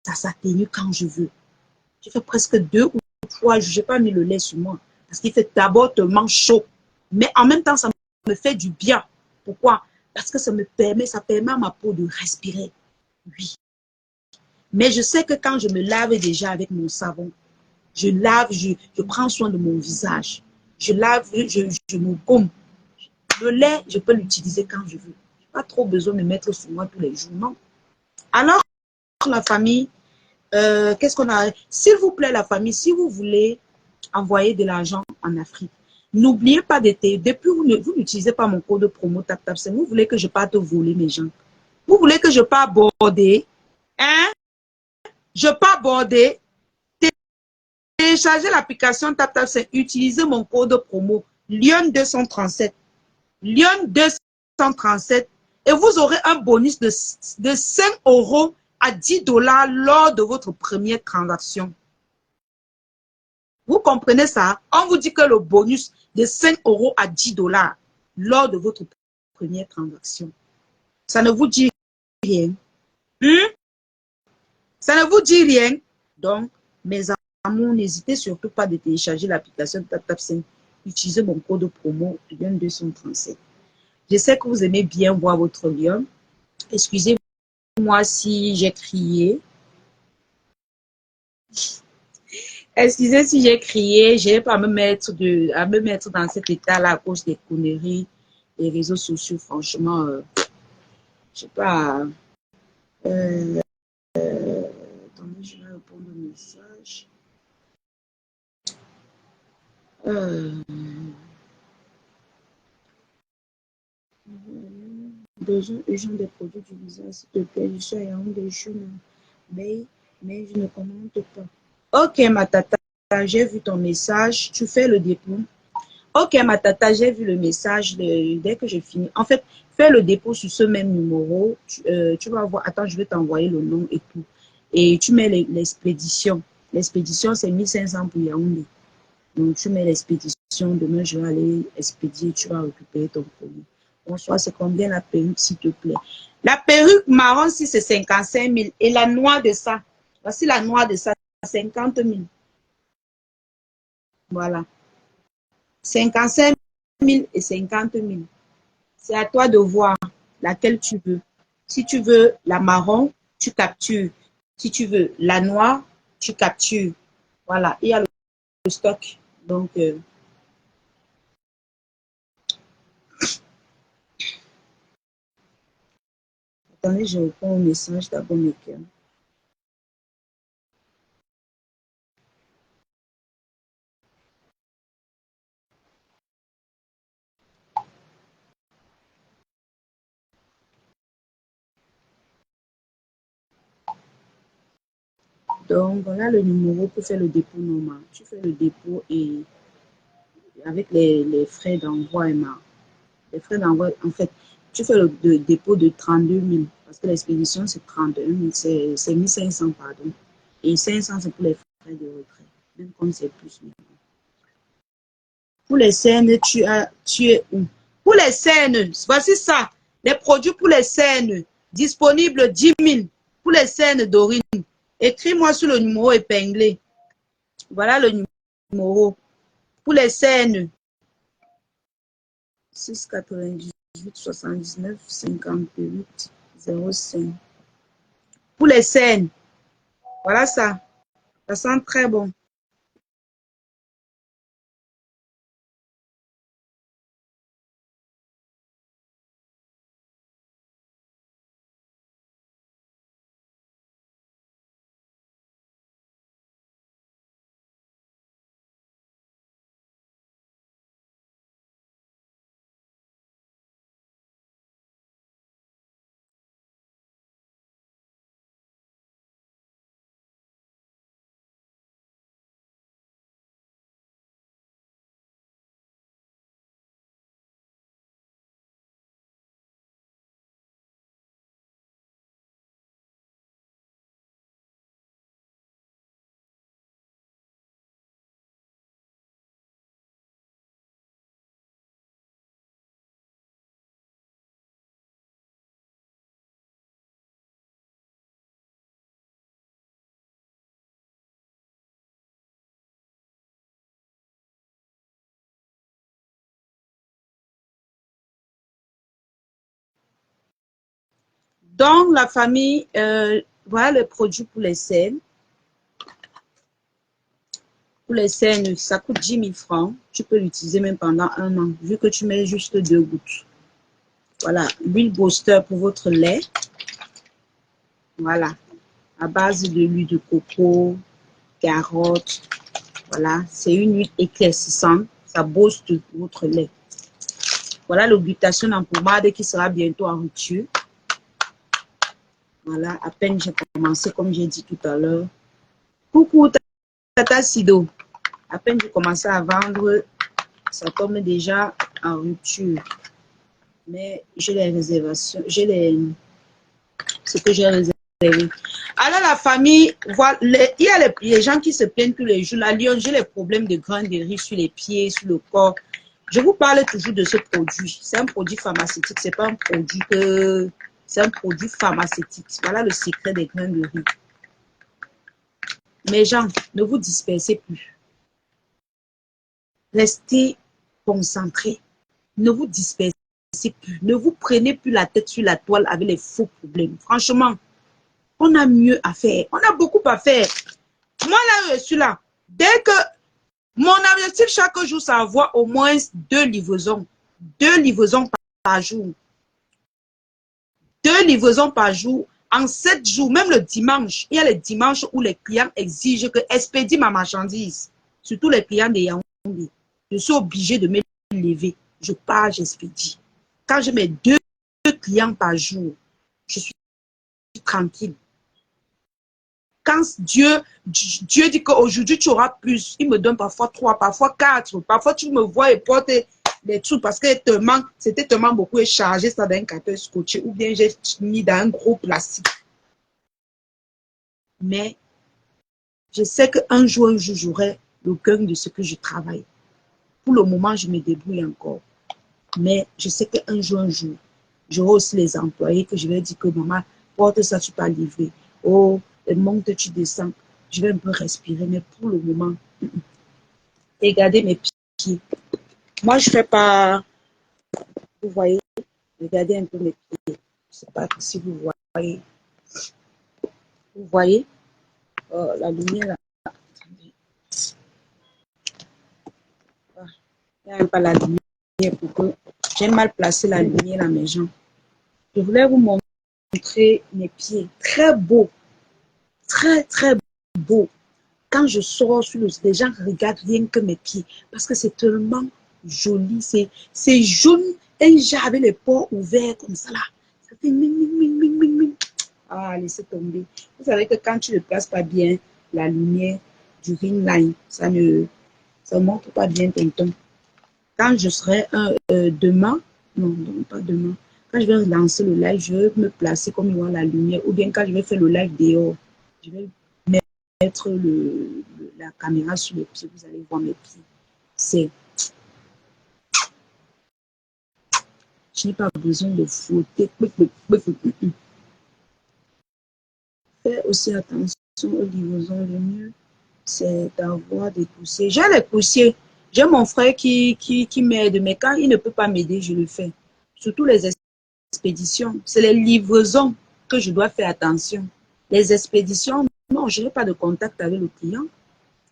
ça s'atténuer quand je veux. J'ai fait presque 2 ou 3 jours, je n'ai pas mis le lait sur moi. Parce qu'il fait d'abord tellement chaud. Mais en même temps, ça me fait du bien. Pourquoi? Parce que ça permet à ma peau de respirer. Oui. Mais je sais que quand je me lave déjà avec mon savon, je lave, je prends soin de mon visage. Je lave, je me gomme. Le lait, je peux l'utiliser quand je veux. Je n'ai pas trop besoin de me mettre sur moi tous les jours, non. Alors, la famille, qu'est-ce qu'on a? S'il vous plaît, la famille, si vous voulez envoyer de l'argent en Afrique, n'oubliez pas d'été. Depuis, vous n'utilisez pas mon code promo TapTapSend. Vous voulez que je parte voler mes gens. Vous voulez que je parte border. Hein? Je pars border. Téléchargez l'application TapTapSend. Utilisez mon code promo Lyon237. Lyon237. Et vous aurez un bonus de 5 € à 10 $ lors de votre première transaction. Vous comprenez ça? On vous dit que le bonus de 5 € à 10 $ lors de votre première transaction. Ça ne vous dit rien. Ça ne vous dit rien. Donc, mes amours, n'hésitez surtout pas de télécharger l'application TapTapSend. Utilisez mon code promo Lyon237. Je sais que vous aimez bien voir votre lion. Excusez-moi si j'ai crié. Excusez si j'ai crié, je n'ai pas à me mettre dans cet état-là à cause des conneries des réseaux sociaux. Franchement, je ne sais pas. Attendez, je vais répondre au message. Besoin urgent des produits du visage, s'il te plaît. Je suis à Yaoundé, mais je ne commande pas. Ok, ma tata, j'ai vu ton message. Tu fais le dépôt. Ok, ma tata, j'ai vu le message. Dès que j'ai fini. En fait, fais le dépôt sur ce même numéro. Tu vas voir. Attends, je vais t'envoyer le nom et tout. Et tu mets l'expédition. L'expédition, c'est 1500 pour Yaoundé. Donc, tu mets l'expédition. Demain, je vais aller expédier. Tu vas récupérer ton produit. Bonsoir, c'est combien la perruque, s'il te plaît? La perruque marron, si c'est 55 000. Et la noire de ça, voici la noire de ça, 50 000. Voilà. 55 000 et 50 000. C'est à toi de voir laquelle tu veux. Si tu veux la marron, tu captures. Si tu veux la noire, tu captures. Voilà, il y a le stock. Donc, attendez, je réponds au message d'abord, mes cœurs. Donc, voilà le numéro pour faire le dépôt normal. Tu fais le dépôt et avec les frais d'envoi, les frais d'envoi, en fait, tu fais le dépôt de 32 000 parce que l'expédition, c'est 31 000, c'est 1500, pardon. Et 500, c'est pour les frais de retrait, même comme c'est plus. Pour les scènes, tu es où? Pour les scènes, voici ça. Les produits pour les scènes, disponibles 10 000 pour les scènes d'orine. Écris-moi sur le numéro épinglé. Voilà le numéro. Pour les scènes, 698 79 58 05. Pour les scènes, voilà ça. Ça sent très bon. Donc, la famille, voilà le produit pour les scènes. Pour les scènes, ça coûte 10 000 francs. Tu peux l'utiliser même pendant un an, vu que tu mets juste 2 gouttes. Voilà, l'huile Booster pour votre lait. Voilà, à base de l'huile de coco, carotte. Voilà, c'est une huile éclaircissante. Ça booste votre lait. Voilà le glutathione en pommade qui sera bientôt en rupture. Voilà, à peine j'ai commencé, comme j'ai dit tout à l'heure. Coucou Tata Sido. À peine j'ai commencé à vendre, ça tombe déjà en rupture. Mais j'ai les réservations, ce que j'ai réservé. Alors la famille, voilà, il y a les gens qui se plaignent tous les jours. La Lyon, j'ai les problèmes de grains de riz sur les pieds, sur le corps. Je vous parle toujours de ce produit. C'est un produit pharmaceutique, c'est pas un produit que... C'est un produit pharmaceutique. Voilà le secret des grains de riz. Mes gens, ne vous dispersez plus. Restez concentrés. Ne vous dispersez plus. Ne vous prenez plus la tête sur la toile avec les faux problèmes. Franchement, on a mieux à faire. On a beaucoup à faire. Moi, là, je suis là. Dès que mon objectif chaque jour, c'est avoir au moins 2 livraisons. 2 livraisons par jour. 2 livraisons par jour. En 7 jours, même le dimanche, il y a les dimanches où les clients exigent que expédie ma marchandise. Surtout les clients de Yaoundé. Je suis obligée de me lever. Je pars, j'expédie. Quand je mets 2 clients par jour, je suis tranquille. Quand Dieu dit qu'aujourd'hui tu auras plus, il me donne parfois 3, parfois 4, parfois tu me vois et porte des trucs parce que c'était tellement beaucoup et chargé ça dans un carton scotché ou bien j'ai mis dans un gros plastique. Mais je sais qu'un jour, j'aurai le gain de ce que je travaille. Pour le moment, je me débrouille encore. Mais je sais qu'un jour, j'aurai aussi les employés que je vais dire que maman, porte ça, tu peux livrer. Oh, monte, tu descends. Je vais un peu respirer, mais pour le moment, regardez mes pieds. Moi, je ne fais pas, vous voyez, regardez un peu mes pieds. Je ne sais pas si vous voyez. Vous voyez, la lumière là. Il n'y a même pas la lumière pour que j'ai mal placé la lumière à mes jambes. Je voulais vous montrer mes pieds. Très beaux. Très, très beaux. Quand je sors sur les gens regardent rien que mes pieds. Parce que c'est tellement joli. C'est jaune. Et j'avais les pores ouverts comme ça là. Ça fait ming, ming, ming, ming, ming, ming. Ah, laissez tomber. Vous savez que quand tu ne places pas bien la lumière du ring line, ça ne montre pas bien ton ton. Quand je serai demain, non, pas demain, quand je vais lancer le live, je vais me placer comme il y a la lumière, ou bien quand je vais faire le live dehors, je vais mettre la caméra sur les pieds, vous allez voir mes pieds. Je n'ai pas besoin de frotter. Fais aussi attention aux livraisons, le mieux, c'est d'avoir des poussières. J'ai les poussières. J'ai mon frère qui m'aide, mais quand il ne peut pas m'aider, je le fais. Surtout les expéditions. C'est les livraisons que je dois faire attention. Les expéditions, non, je n'ai pas de contact avec le client.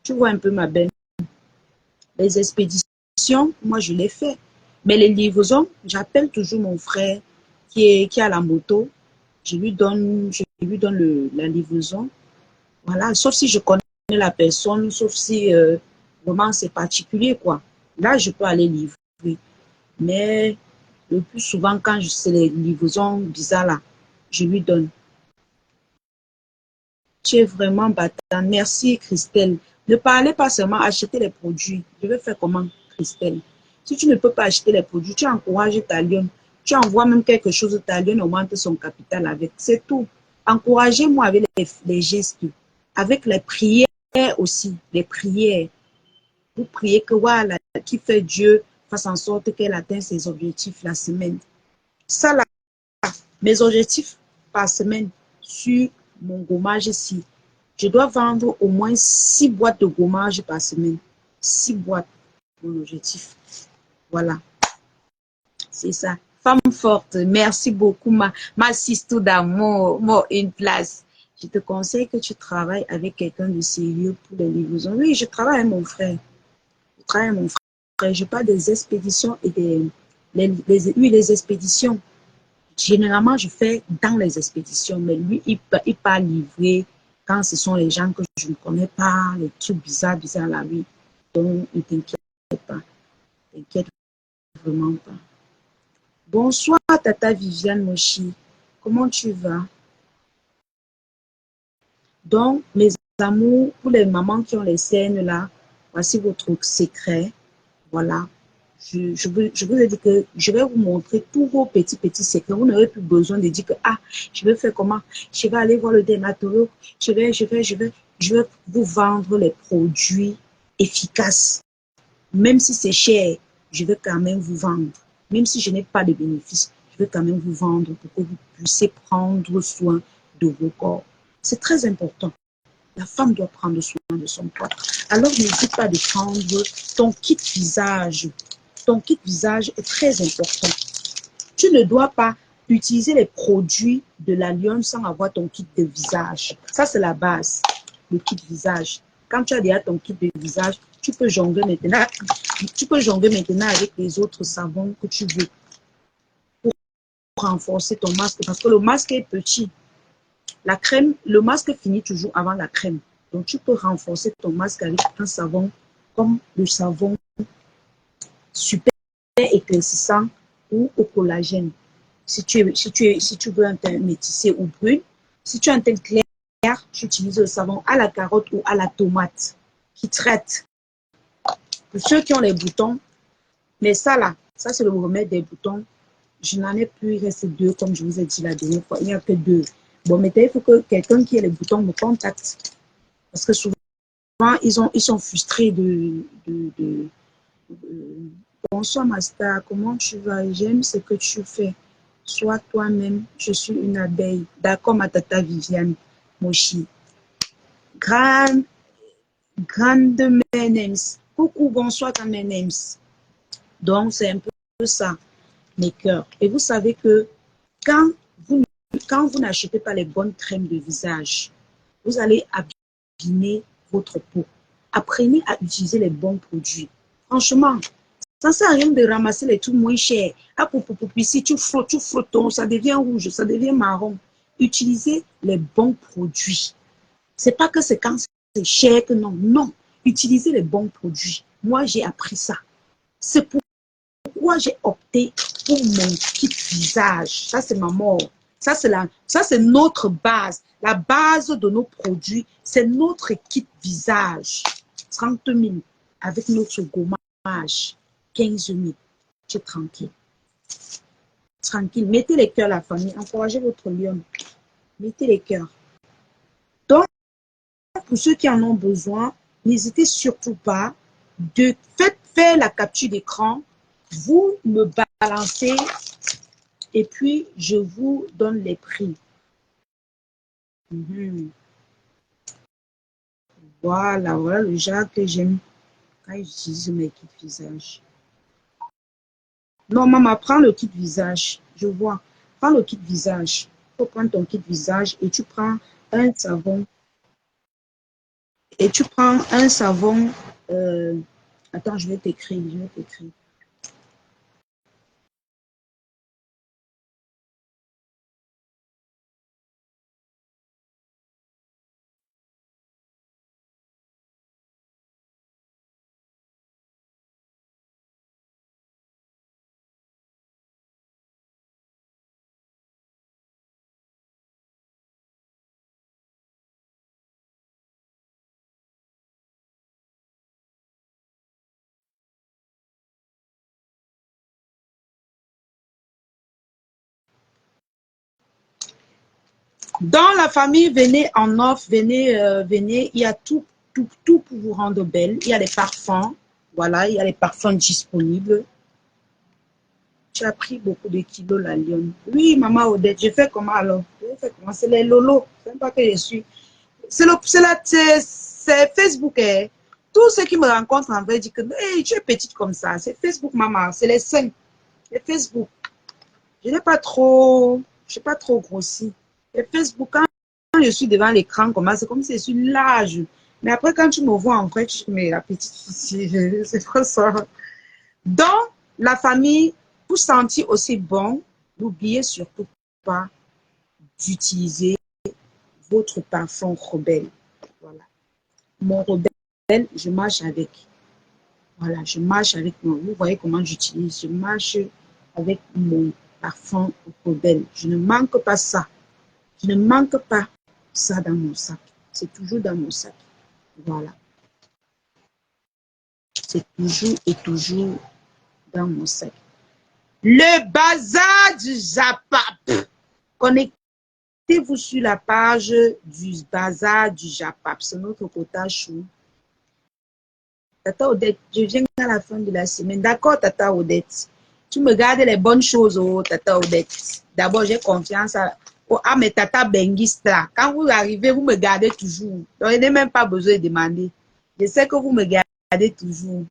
Tu vois un peu ma belle. Les expéditions, moi, je les fais. Mais les livraisons, j'appelle toujours mon frère qui a la moto. Je lui donne la livraison. Voilà, sauf si je connais la personne, sauf si vraiment c'est particulier, quoi. Là, je peux aller livrer. Mais le plus souvent, quand c'est les livraisons bizarres, là, je lui donne. Tu es vraiment battant. Merci, Christelle. Ne parlez pas seulement acheter les produits. Je vais faire comment, Christelle? Si tu ne peux pas acheter les produits, tu encourages ta lionne. Tu envoies même quelque chose, ta lionne augmente son capital avec. C'est tout. Encouragez-moi avec les gestes, avec les prières aussi, les prières. Vous priez que voilà, qui fait Dieu fasse en sorte qu'elle atteigne ses objectifs la semaine. Ça, là, mes objectifs par semaine sur mon gommage ici. Je dois vendre au moins 6 boîtes de gommage par semaine. 6 boîtes, mon objectif. Voilà, c'est ça. Femme forte, merci beaucoup, ma sister d'amour, une place. Je te conseille que tu travailles avec quelqu'un de sérieux pour les livraisons. Oui, je travaille avec mon frère. Je travaille avec mon frère. Je parle des expéditions et les expéditions. Généralement, je fais dans les expéditions, mais lui, il part livrer quand ce sont les gens que je ne connais pas, les trucs bizarres là, oui. Donc, ne t'inquiète pas. T'inquiète vraiment pas. Bonsoir, Tata Viviane Moshi. Comment tu vas? Donc, mes amours, pour les mamans qui ont les scènes là, voici votre secret. Voilà. Je vous ai dit que je vais vous montrer tous vos petits secrets. Vous n'aurez plus besoin de dire que, ah, je vais faire comment? Je vais aller voir le dermatologue. Je vais vous vendre les produits efficaces. Même si c'est cher, je vais quand même vous vendre. Même si je n'ai pas de bénéfice, je vais quand même vous vendre pour que vous puissiez prendre soin de vos corps. C'est très important. La femme doit prendre soin de son corps. Alors, n'hésite pas de prendre ton kit visage. Ton kit visage est très important. Tu ne dois pas utiliser les produits de la lionne sans avoir ton kit de visage. Ça, c'est la base, le kit visage. Quand tu as déjà ton kit de visage, tu peux jongler maintenant. Tu peux jongler maintenant avec les autres savons que tu veux pour renforcer ton masque parce que le masque est petit. La crème, le masque finit toujours avant la crème. Donc, tu peux renforcer ton masque avec un savon comme le savon super éclaircissant ou au collagène. Si tu veux un teint métissé ou brun, si tu as un teint clair, tu utilises le savon à la carotte ou à la tomate qui traite. Pour ceux qui ont les boutons, mais ça là, ça c'est le remède des boutons. Je n'en ai plus, il reste 2 comme je vous ai dit la dernière fois. Il n'y a que 2. Bon, maintenant, il faut que quelqu'un qui ait les boutons me contacte. Parce que souvent, ils sont frustrés de bonsoir ma star, comment tu vas? J'aime ce que tu fais. Sois toi-même, je suis une abeille. D'accord, ma tata Viviane Moshi. Grande Menems. Coucou, bonsoir ta Menems. Donc, c'est un peu ça, mes cœurs. Et vous savez que quand vous n'achetez pas les bonnes crèmes de visage, vous allez abîmer votre peau. Apprenez à utiliser les bons produits. Franchement, ça ne sert à rien de ramasser les trucs moins chers. Ah, si tu frottes, ça devient rouge, ça devient marron. Utilisez les bons produits. C'est pas que c'est quand c'est cher que non. Non. Utilisez les bons produits. Moi, j'ai appris ça. C'est pourquoi j'ai opté pour mon kit visage. Ça, c'est ma mort. Ça, c'est notre base. La base de nos produits, c'est notre kit visage. 30 000 avec notre gommage. 15 000. Tu es tranquille. Tranquille. Mettez les cœurs, la famille. Encouragez votre lion. Mettez les cœurs. Donc, pour ceux qui en ont besoin, n'hésitez surtout pas de faire la capture d'écran. Vous me balancez et puis je vous donne les prix. Voilà le genre que j'aime quand j'utilise mes kits visage. Non, maman, prends le kit visage. Je vois. Prends le kit visage. Il faut prendre ton kit visage et tu prends un savon. Et tu prends un savon. Attends, je vais t'écrire. Dans la famille, venez en offre, venez, il y a tout pour vous rendre belle. Il y a les parfums, voilà, il y a les parfums disponibles. Tu as pris beaucoup de kilos, la lionne. Oui, maman Odette, je fais comment alors? Je fais comment? C'est les lolos, c'est même pas que je suis. C'est Facebook, hein. Tous ceux qui me rencontrent en vrai disent que hey, tu es petite comme ça. C'est Facebook, maman, c'est les seins. C'est Facebook. Je n'ai pas trop, je suis pas trop grossi. Et Facebook, quand je suis devant l'écran, c'est comme si je suis large. Mais après, quand tu me vois en vrai, tu dis, mais la petite fille, c'est quoi ça? Donc, la famille, pour sentir aussi bon, n'oubliez surtout pas d'utiliser votre parfum Rebelle. Voilà. Mon Rebelle, je marche avec. Voilà, je marche avec mon. Vous voyez comment j'utilise. Je marche avec mon parfum Rebelle. Je ne manque pas ça. Je ne manque pas ça dans mon sac. C'est toujours dans mon sac. Voilà. C'est toujours et toujours dans mon sac. Le bazar du Japap. Connectez-vous sur la page du bazar du Japap. C'est notre quota chou. Tata Odette, je viens à la fin de la semaine. D'accord, Tata Odette. Tu me gardes les bonnes choses, oh, Tata Odette. D'abord, j'ai confiance à mes Tata Benguista. Quand vous arrivez, vous me gardez toujours. Donc, il n'est même pas besoin de demander. Je sais que vous me gardez toujours.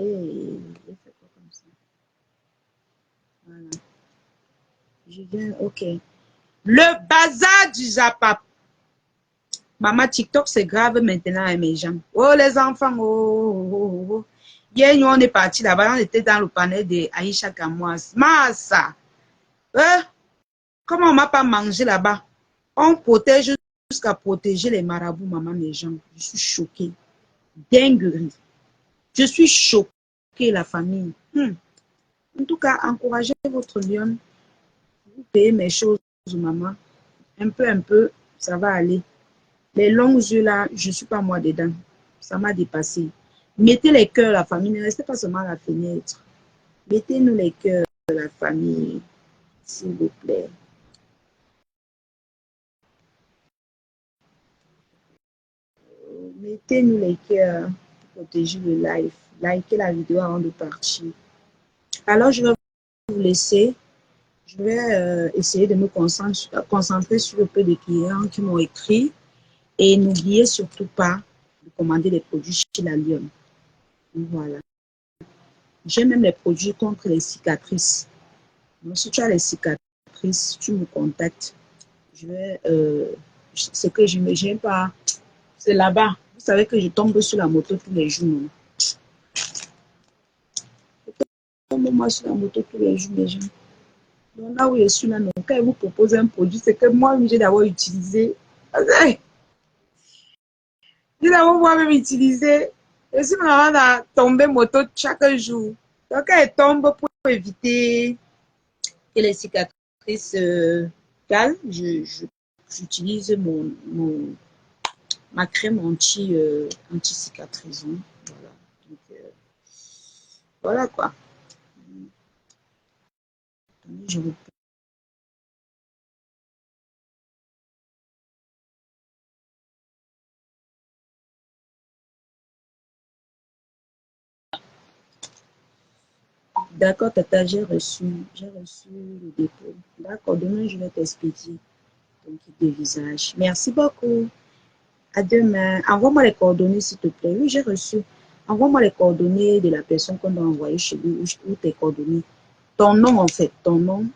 Et je fais quoi comme ça? Voilà. Je viens, ok. Le bazar du Japap. Maman, TikTok, c'est grave maintenant, hein, mes gens. Oh, les enfants, oh. Hier, nous, on est parti là-bas, on était dans le panel de Aïcha Kamoise. Massa, comment on m'a pas mangé là-bas? On protège jusqu'à protéger les marabouts, maman, mes gens. Je suis choquée. Dinguerie. Je suis choquée, la famille. En tout cas, encouragez votre lionne. Vous payez mes choses, maman. Un peu, ça va aller. Les longs yeux là, je ne suis pas moi dedans. Ça m'a dépassé. Mettez les cœurs, la famille. Ne restez pas seulement à la fenêtre. Mettez-nous les cœurs, la famille. S'il vous plaît. Mettez-nous les cœurs pour protéger le live. Likez la vidéo avant de partir. Alors, je vais vous laisser. Je vais essayer de me concentrer sur le peu de clients qui m'ont écrit. Et n'oubliez surtout pas de commander les produits chez la Lionne. Voilà. J'ai même les produits contre les cicatrices. Donc, si tu as les cicatrices, tu me contactes. Je vais, ce que je ne gêne pas, c'est là-bas. Vous savez que je tombe sur la moto tous les jours. Non? Je tombe moi sur la moto tous les jours, les gens. Donc là où je suis là, non, quand ils vous proposent un produit, c'est que moi, j'ai d'abord utilisé. J'ai d'abord moi-même utilisé. Je suis vraiment à tomber moto chaque jour. Donc, elle tombe pour éviter que les cicatrices calent. J'utilise ma crème anti-cicatrisant. Voilà. Donc, voilà quoi. Je vous... D'accord, Tata, j'ai reçu le dépôt. D'accord, demain, je vais t'expédier ton kit de visage. Merci beaucoup. À demain. Envoie-moi les coordonnées, s'il te plaît. Oui, j'ai reçu. Envoie-moi les coordonnées de la personne qu'on doit envoyer chez lui ou tes coordonnées. Ton nom, en fait, ton nom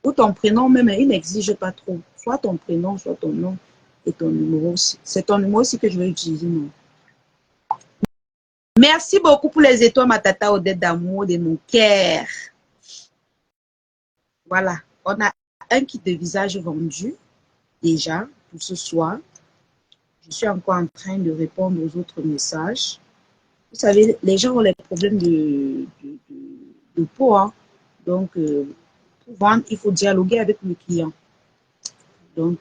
ou ton prénom même, il n'exige pas trop. Soit ton prénom, soit ton nom et ton numéro aussi. C'est ton numéro aussi que je vais utiliser, non? Merci beaucoup pour les étoiles, ma tata Odette d'amour de mon cœur. Voilà, on a un kit de visage vendu déjà pour ce soir. Je suis encore en train de répondre aux autres messages. Vous savez, les gens ont les problèmes de peau. Hein. Donc, pour vendre, il faut dialoguer avec le client. Donc,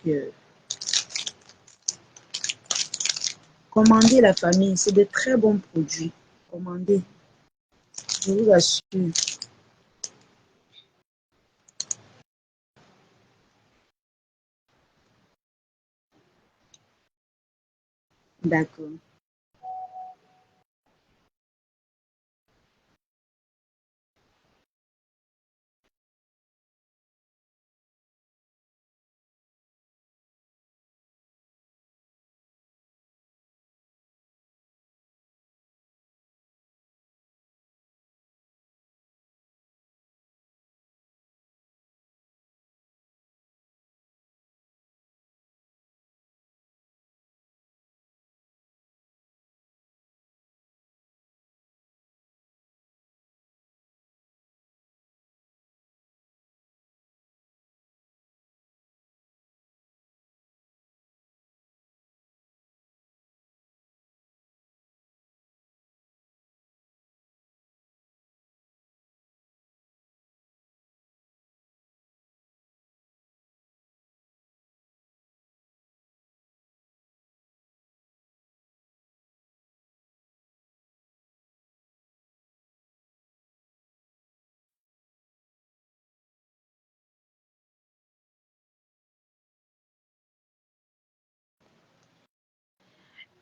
commandez la famille. C'est de très bons produits. Commandez. Je vous assure. D'accord.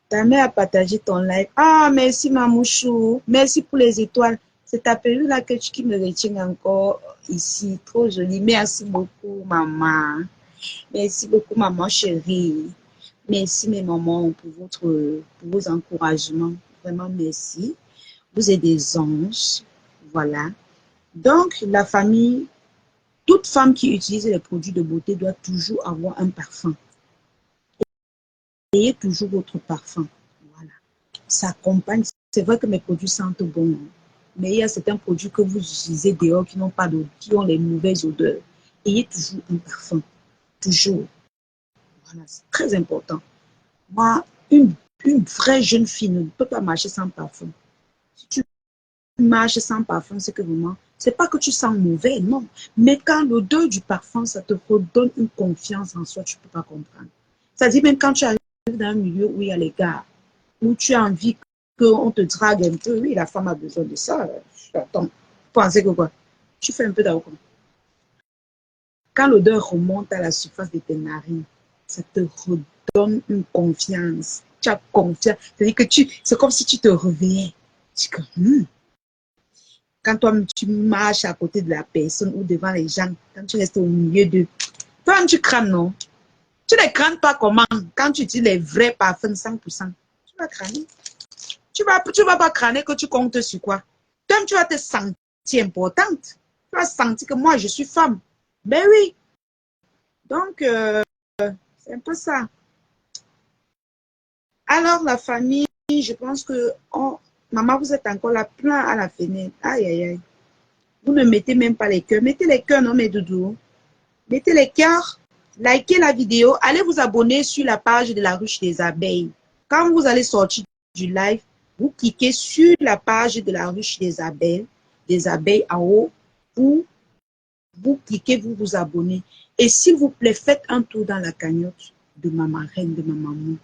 Ta mère a partagé ton live. Ah, merci, Mamouchou. Merci pour les étoiles. C'est ta perruque là qui me retient encore ici. Trop jolie. Merci beaucoup, maman. Merci beaucoup, maman chérie. Merci, mes mamans, pour vos encouragements. Vraiment, merci. Vous êtes des anges. Voilà. Donc, la famille, toute femme qui utilise les produits de beauté doit toujours avoir un parfum. Ayez toujours votre parfum. Voilà. Ça accompagne. C'est vrai que mes produits sentent bon. Mais il y a certains produits que vous utilisez dehors qui n'ont pas d'odeur, qui ont les mauvaises odeurs. Ayez toujours un parfum. Toujours. Voilà, c'est très important. Moi, une vraie jeune fille ne peut pas marcher sans parfum. Si tu marches sans parfum, c'est que vraiment, c'est pas que tu sens mauvais, non. Mais quand l'odeur du parfum, ça te redonne une confiance en soi, tu peux pas comprendre. C'est-à-dire même quand tu arrives dans un milieu où il y a les gars, où tu as envie qu'on te drague un peu, oui, la femme a besoin de ça. Attends, pensez que quoi? Tu fais un peu d'alcool. Quand l'odeur remonte à la surface de tes narines, ça te redonne une confiance. Tu as confiance. C'est-à-dire que c'est comme si tu te réveillais. Tu comme, quand toi, tu marches à côté de la personne ou devant les gens, quand tu restes au milieu d'eux, toi, tu crânes, non? Tu ne crânes pas comment? Quand tu dis les vrais parfums 100%, tu vas crâner. Tu vas pas crâner que tu comptes sur quoi? Toi, tu vas te sentir importante. Tu vas sentir que moi, je suis femme. Ben oui. Donc, c'est un peu ça. Alors, la famille, je pense que maman, vous êtes encore là, plein à la fenêtre. Aïe, aïe, aïe. Vous ne mettez même pas les cœurs. Mettez les cœurs, non, mes doudous. Mettez les cœurs. Likez la vidéo. Allez vous abonner sur la page de la ruche des abeilles. Quand vous allez sortir du live, vous cliquez sur la page de la ruche des abeilles en haut, ou vous cliquez, vous vous abonnez. Et s'il vous plaît, faites un tour dans la cagnotte de ma marraine, de ma maman.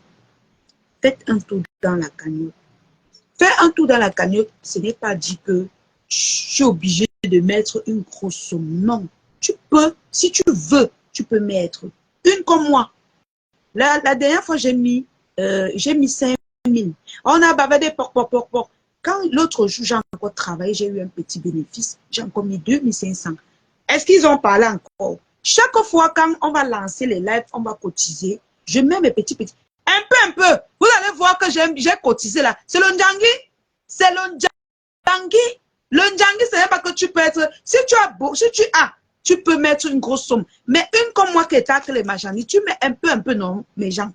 Faites un tour dans la cagnotte. Faire un tour dans la cagnotte, ce n'est pas dit que je suis obligé de mettre une grosse somme. Non. Tu peux, si tu veux, tu peux mettre une comme moi. La dernière fois, j'ai mis 5 000. On a bavardé, porc. Quand l'autre jour, j'ai encore travaillé, j'ai eu un petit bénéfice. J'ai encore mis 2 500. Est-ce qu'ils ont parlé encore? Chaque fois, quand on va lancer les lives, on va cotiser. Je mets mes petits. Un peu. Vous allez voir que j'ai cotisé là. C'est le Ndjangi. C'est le Ndjangi. Le Ndjangi, c'est pas que tu peux être. Si tu as, tu peux mettre une grosse somme. Mais une comme moi qui est à les Majani, tu mets un peu, non, mes gens.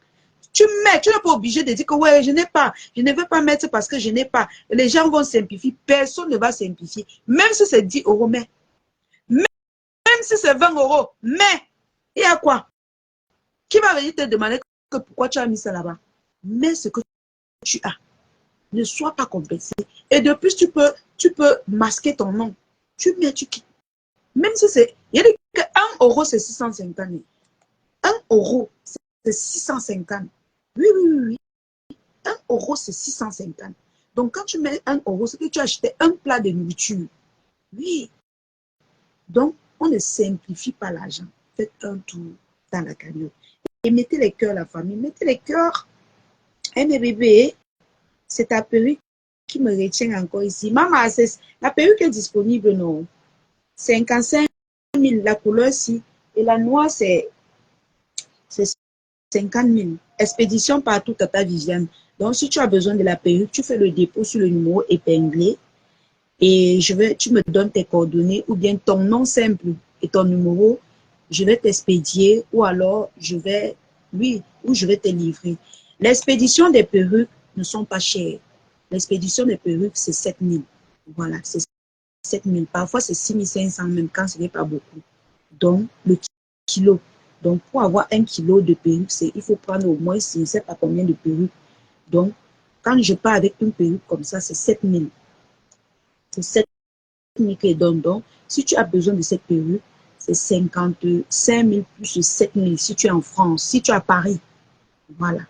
Tu n'es pas obligé de dire que ouais, je n'ai pas. Je ne veux pas mettre parce que je n'ai pas. Les gens vont simplifier. Personne ne va simplifier. Même si c'est 10 euros, mais. Même si c'est 20 euros, mais il y a quoi? Qui va venir te demander que pourquoi tu as mis ça là-bas? Mais ce que tu as, ne sois pas compensé. Et de plus, tu peux masquer ton nom. Tu mets, tu quittes. Même si c'est, il y a dit que 1 euro, c'est 650. 1 euro, c'est 650. Oui. 1 euro, c'est 650. Donc, quand tu mets 1 euro, c'est que tu as acheté un plat de nourriture. Oui. Donc, on ne simplifie pas l'argent. Faites un tour dans la cagnotte. Et mettez les cœurs, la famille. Mettez les cœurs. Et mes bébés, c'est ta perruque qui me retient encore ici. Maman, la perruque est disponible, non? 55 000, la couleur-ci. Et la noire, c'est 50 000. Expédition partout, Tata Viviane. Donc, si tu as besoin de la perruque, tu fais le dépôt sur le numéro épinglé. Et tu me donnes tes coordonnées ou bien ton nom simple et ton numéro. Je vais t'expédier ou alors je vais te livrer. L'expédition des perruques ne sont pas chères. L'expédition des perruques, c'est 7 000. Voilà, c'est 7 000. Parfois, c'est 6 500 même quand ce n'est pas beaucoup. Donc, le kilo. Donc, pour avoir 1 kilo de perruque, il faut prendre au moins, je ne sais pas combien de perruques. Donc, quand je pars avec une perruque comme ça, c'est 7 000. C'est 7 000 qui donne. Donc, si tu as besoin de cette perruque, c'est 55 000 plus 7 000 si tu es en France. Si tu es à Paris, voilà.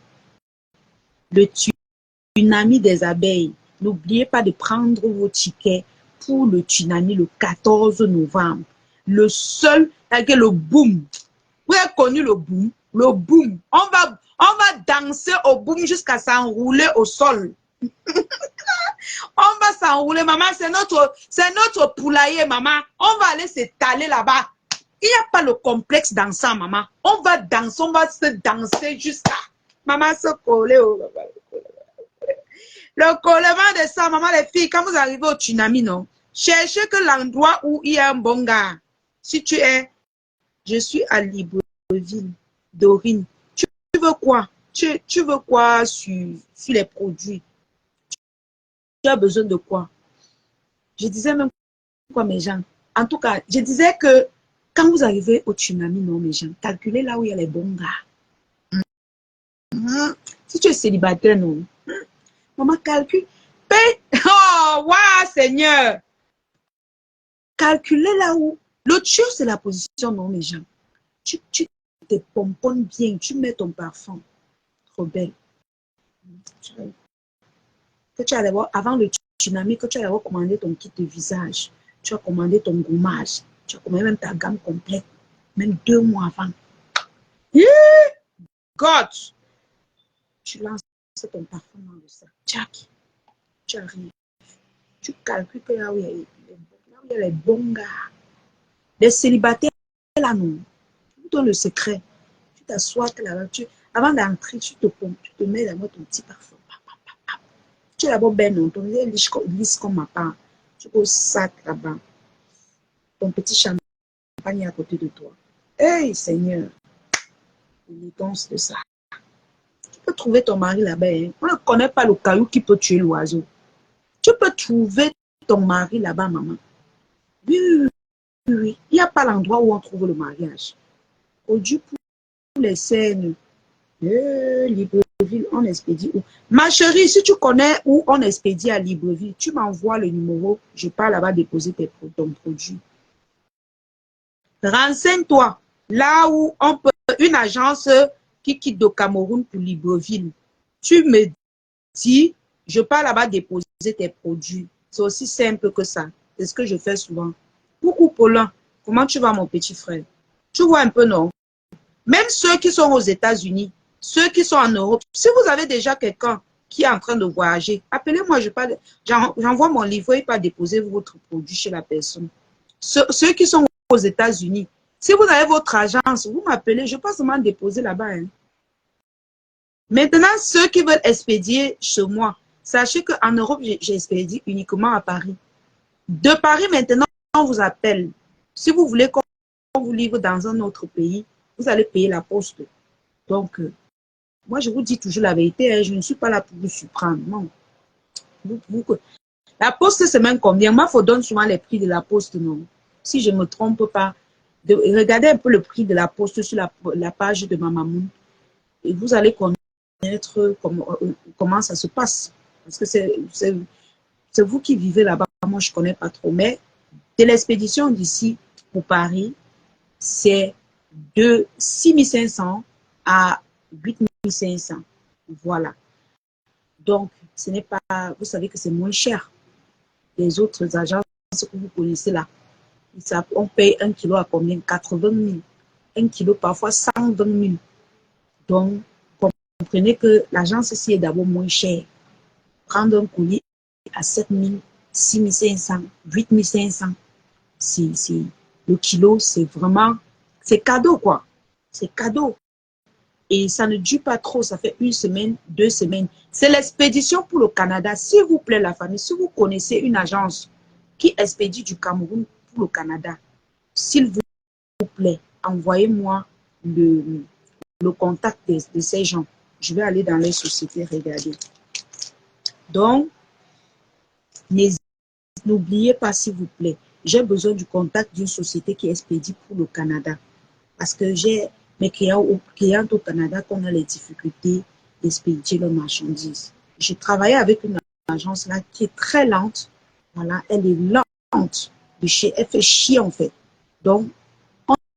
Le tsunami des abeilles. N'oubliez pas de prendre vos tickets pour le tsunami le 14 novembre. Le seul, avec le boom. Vous avez connu le boom? Le boom. On va danser au boom jusqu'à s'enrouler au sol. On va s'enrouler, maman. C'est notre poulailler, maman. On va aller s'étaler là-bas. Il n'y a pas le complexe dans ça, maman. On va danser, on va se danser jusqu'à. Maman se coller au. Le collement de ça, maman, les filles, quand vous arrivez au tsunami, non, cherchez que l'endroit où il y a un bon gars. Si je suis à Libreville, Dorine, tu veux quoi? Tu veux quoi sur les produits? Tu as besoin de quoi? Je disais même quoi, mes gens? En tout cas, je disais que quand vous arrivez au tsunami, non, mes gens, calculez là où il y a les bons gars. Si tu es célibataire, non. Maman calcule. Paye. Oh, Oh, waouh, Seigneur. Calculez là où. L'autre chose, c'est la position, non, les gens. Tu te pomponnes bien, tu mets ton parfum. Trop belle. Que tu as d'abord, avant le tsunami, que tu as d'abord commandé ton kit de visage. Tu as commandé ton gommage. Tu as commandé même ta gamme complète. Même 2 mois avant. Yeah! God! Tu lances ton parfum dans le sac. Jack, tu arrives. Tu calcules que là où il y a les bons gars, les célibataires, là, non. Tu donnes le secret. Tu t'assois là, avant d'entrer, tu te pompes, tu te mets d'abord ton petit parfum. Tu es d'abord ben, non, ton nez lisse comme ma part. Tu go au sac là-bas. Ton petit champagne à côté de toi. Hey, Seigneur, l'élégance de ça. Tu peux trouver ton mari là-bas. Hein. On ne connaît pas le caillou qui peut tuer l'oiseau. Tu peux trouver ton mari là-bas, maman. Oui, oui, oui, oui. Il n'y a pas l'endroit où on trouve le mariage. Au du pour les scènes. Libreville, on expédie où? Ma chérie, si tu connais où on expédie à Libreville, tu m'envoies le numéro. Je pars là-bas déposer ton produit. Renseigne-toi. Là où on peut, une agence qui quitte de Cameroun pour Libreville. Tu me dis, je pars là-bas déposer tes produits. C'est aussi simple que ça. C'est ce que je fais souvent. Coucou Paulin, comment tu vas mon petit frère? Tu vois un peu, non? Même ceux qui sont aux États-Unis, ceux qui sont en Europe, si vous avez déjà quelqu'un qui est en train de voyager, appelez-moi, j'envoie mon livret pour déposer votre produit chez la personne. Ceux qui sont aux États-Unis, si vous avez votre agence, vous m'appelez, je peux seulement déposer là-bas. Hein. Maintenant, ceux qui veulent expédier chez moi, sachez qu'en Europe, j'expédie uniquement à Paris. De Paris, maintenant, on vous appelle. Si vous voulez qu'on vous livre dans un autre pays, vous allez payer la poste. Donc, moi, je vous dis toujours la vérité. Hein, je ne suis pas là pour vous surprendre. Non. La poste, c'est même combien? Moi, il faut donner souvent les prix de la poste. Non. Si je ne me trompe pas, regardez un peu le prix de la poste sur la page de ma maman. Et vous allez connaître comment ça se passe. Parce que c'est vous qui vivez là-bas. Moi, je ne connais pas trop. Mais de l'expédition d'ici pour Paris, c'est de 6 500 à 8 500. Voilà. Donc, ce n'est pas, vous savez que c'est moins cher. Les autres agences que vous connaissez là, on paye 1 kilo à combien? 80 000. 1 kilo parfois 120 000. Donc, comprenez que l'agence ici est d'abord moins chère. Prendre un colis à 7 000, 6 500, 8 500, le kilo, c'est vraiment, c'est cadeau quoi. C'est cadeau. Et ça ne dure pas trop, ça fait 1 semaine, 2 semaines. C'est l'expédition pour le Canada. S'il vous plaît, la famille, si vous connaissez une agence qui expédie du Cameroun pour le Canada, s'il vous plaît, envoyez-moi le contact de ces gens. Je vais aller dans les sociétés regarder. Donc, n'oubliez pas, s'il vous plaît, j'ai besoin du contact d'une société qui expédie pour le Canada. Parce que j'ai mes clients au Canada qu'on a les difficultés d'expédier leurs marchandises. J'ai travaillé avec une agence là qui est très lente. Voilà, elle est lente. Elle fait chier en fait. Donc,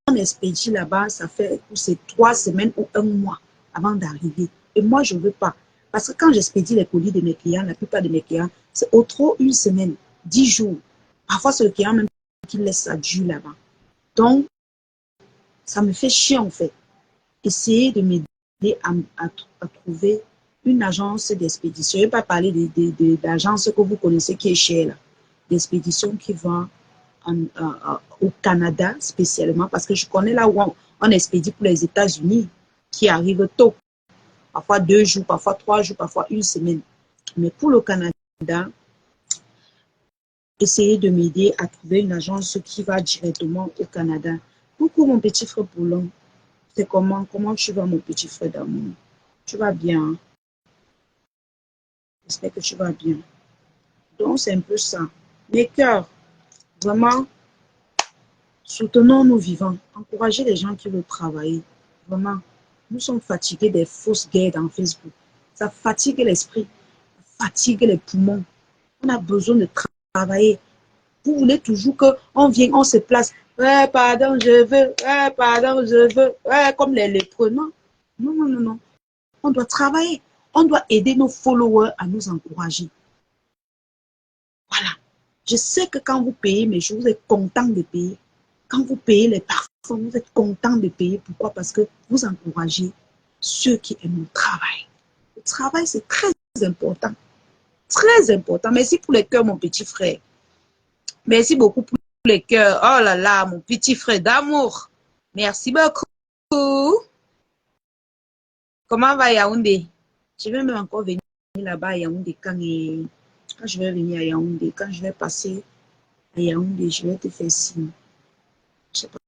on expédie là-bas, ça fait c'est 3 semaines ou 1 mois avant d'arriver. Et moi, je ne veux pas. Parce que quand j'expédie les colis de mes clients, la plupart de mes clients, c'est au trop 1 semaine, 10 jours. Parfois, c'est le client même qui laisse ça dur là-bas. Donc, ça me fait chier en fait. Essayez de m'aider à trouver une agence d'expédition. Je ne vais pas parler d'agences que vous connaissez qui est chère là. D'expédition qui va au Canada spécialement parce que je connais là où on expédie pour les États-Unis qui arrive tôt. Parfois 2 jours, parfois 3 jours, parfois 1 semaine. Mais pour le Canada, essayez de m'aider à trouver une agence qui va directement au Canada. Coucou mon petit frère Poulon. C'est comment tu vas mon petit frère d'amour? Tu vas bien? Hein? J'espère que tu vas bien. Donc c'est un peu ça. Mes cœurs, vraiment, soutenons nos vivants. Encouragez les gens qui veulent travailler. Vraiment, nous sommes fatigués des fausses guerres dans Facebook. Ça fatigue l'esprit, ça fatigue les poumons. On a besoin de travailler. Vous voulez toujours qu'on vienne, on se place. Ouais, pardon, je veux. Ouais, pardon, je veux. Ouais, comme les lépreux. Non, non, non, non, non. On doit travailler. On doit aider nos followers à nous encourager. Voilà. Je sais que quand vous payez mes choses, vous êtes content de payer. Quand vous payez les parfums, vous êtes content de payer. Pourquoi? Parce que vous encouragez ceux qui aiment le travail. Le travail, c'est très important. Très important. Merci pour les cœurs, mon petit frère. Merci beaucoup pour les cœurs. Oh là là, mon petit frère d'amour. Merci beaucoup. Comment va Yaoundé? Je vais même encore venir là-bas à Yaoundé quand je vais venir à Yaoundé. Quand je vais passer à Yaoundé, je vais te faire signe. Je ne sais pas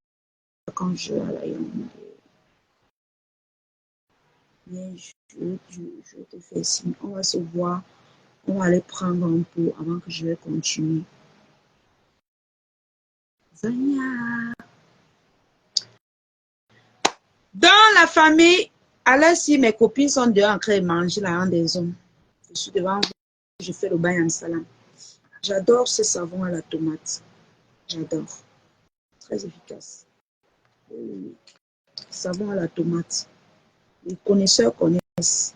quand je vais à Yaoundé. Mais je vais te faire signe. On va se voir. On va aller prendre un pot avant que je vais continuer. Zania. Dans la famille, alors si mes copines sont dehors en train de manger la rang des hommes, je suis devant vous, je fais le bain en salam. J'adore ce savon à la tomate. J'adore. Très efficace. Savon à la tomate. Les connaisseurs connaissent.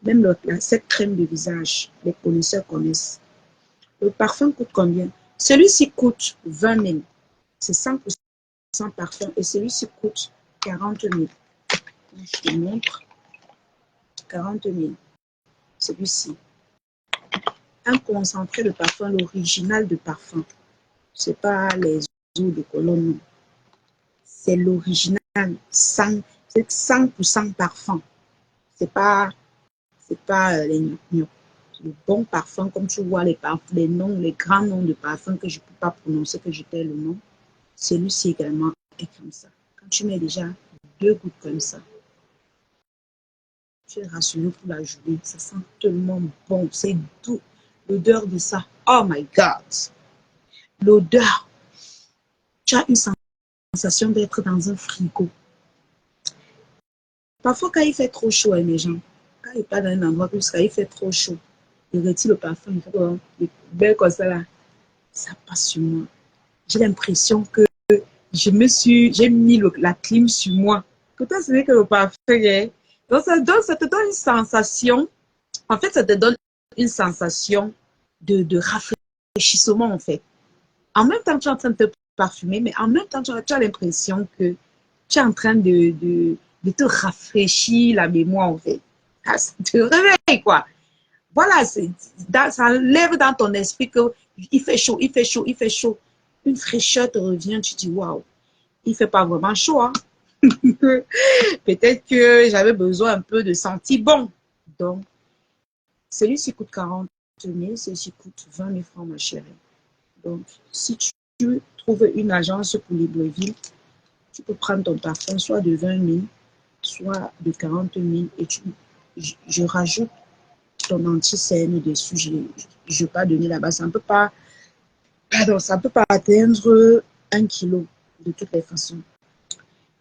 Même cette crème de visage, les connaisseurs connaissent. Le parfum coûte combien? Celui-ci coûte 20 000. C'est 100% parfum. Et celui-ci coûte 40 000. Je te montre. 40 000. Celui-ci. Un concentré de parfum, l'original de parfum. C'est pas les eaux de colonne. C'est l'original. C'est 100% parfum. C'est pas les gnocchis. Le bon parfum, comme tu vois les noms, les grands noms de parfums que je ne peux pas prononcer, que je t'ai le nom. Celui-ci également est comme ça. Quand tu mets déjà 2 gouttes comme ça, tu es rassuré pour la journée. Ça sent tellement bon. C'est doux. L'odeur de ça. Oh my God. L'odeur. Tu as une sensation d'être dans un frigo. Parfois, quand il fait trop chaud, mes gens, quand il part dans un endroit plus, quand il fait trop chaud, il retire le parfum, il fait belle comme ça là. Ça passe sur moi. J'ai l'impression que j'ai mis la clim sur moi. Pourtant, ce n'est que le parfum. Hein. Donc, ça te donne une sensation. En fait, ça te donne une sensation de rafraîchissement, en fait. En même temps, tu es en train de te parfumer, mais en même temps, tu as l'impression que tu es en train de te rafraîchir la mémoire, en fait. Ah, ça te réveille, quoi. Voilà, ça lève dans ton esprit qu'il fait chaud, il fait chaud, il fait chaud. Une fraîcheur te revient, tu dis, waouh, il ne fait pas vraiment chaud. Hein? Peut-être que j'avais besoin un peu de sentir bon. Donc, celui-ci coûte 40 000, celui-ci coûte 20 000 francs, ma chérie. Donc, si tu trouves une agence pour Libreville, tu peux prendre ton parfum soit de 20 000, soit de 40 000 et je rajoute ton anti-scène dessus. Je ne vais pas donner là-bas. Ça ne peut pas, pardon, ça peut pas atteindre 1 kilo de toutes les façons.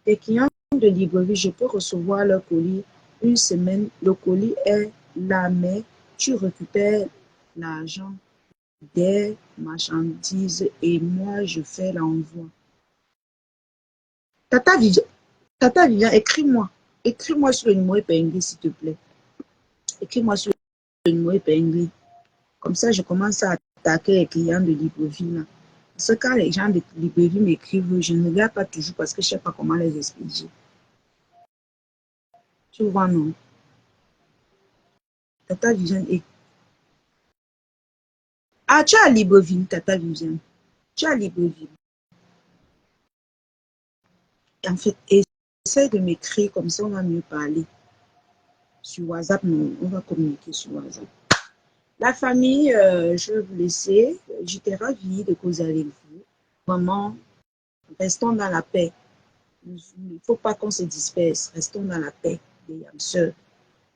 Les clients de Libreville, je peux recevoir leur colis une semaine. Le colis est là, mais tu récupères l'argent des marchandises et moi, je fais l'envoi. Tata Vivian, écris-moi. Écris-moi sur le numéro épinglé, s'il te plaît. Écris-moi sur le numéro épinglé. Comme ça, je commence à attaquer les clients de Libreville. Parce que quand les gens de Libreville m'écrivent, je ne regarde pas toujours parce que je ne sais pas comment les expliquer. Tu vois, non? Tata Vivian est... Ah, tu es à Libreville, Tata Vivian. Tu es à Libreville. En fait, essaie de m'écrire comme ça, on va mieux parler. Sur WhatsApp, non, on va communiquer sur WhatsApp. La famille, je vais vous laisser. J'étais ravie de causer avec vous. Maman, restons dans la paix. Il ne faut pas qu'on se disperse. Restons dans la paix, les âmes sœurs.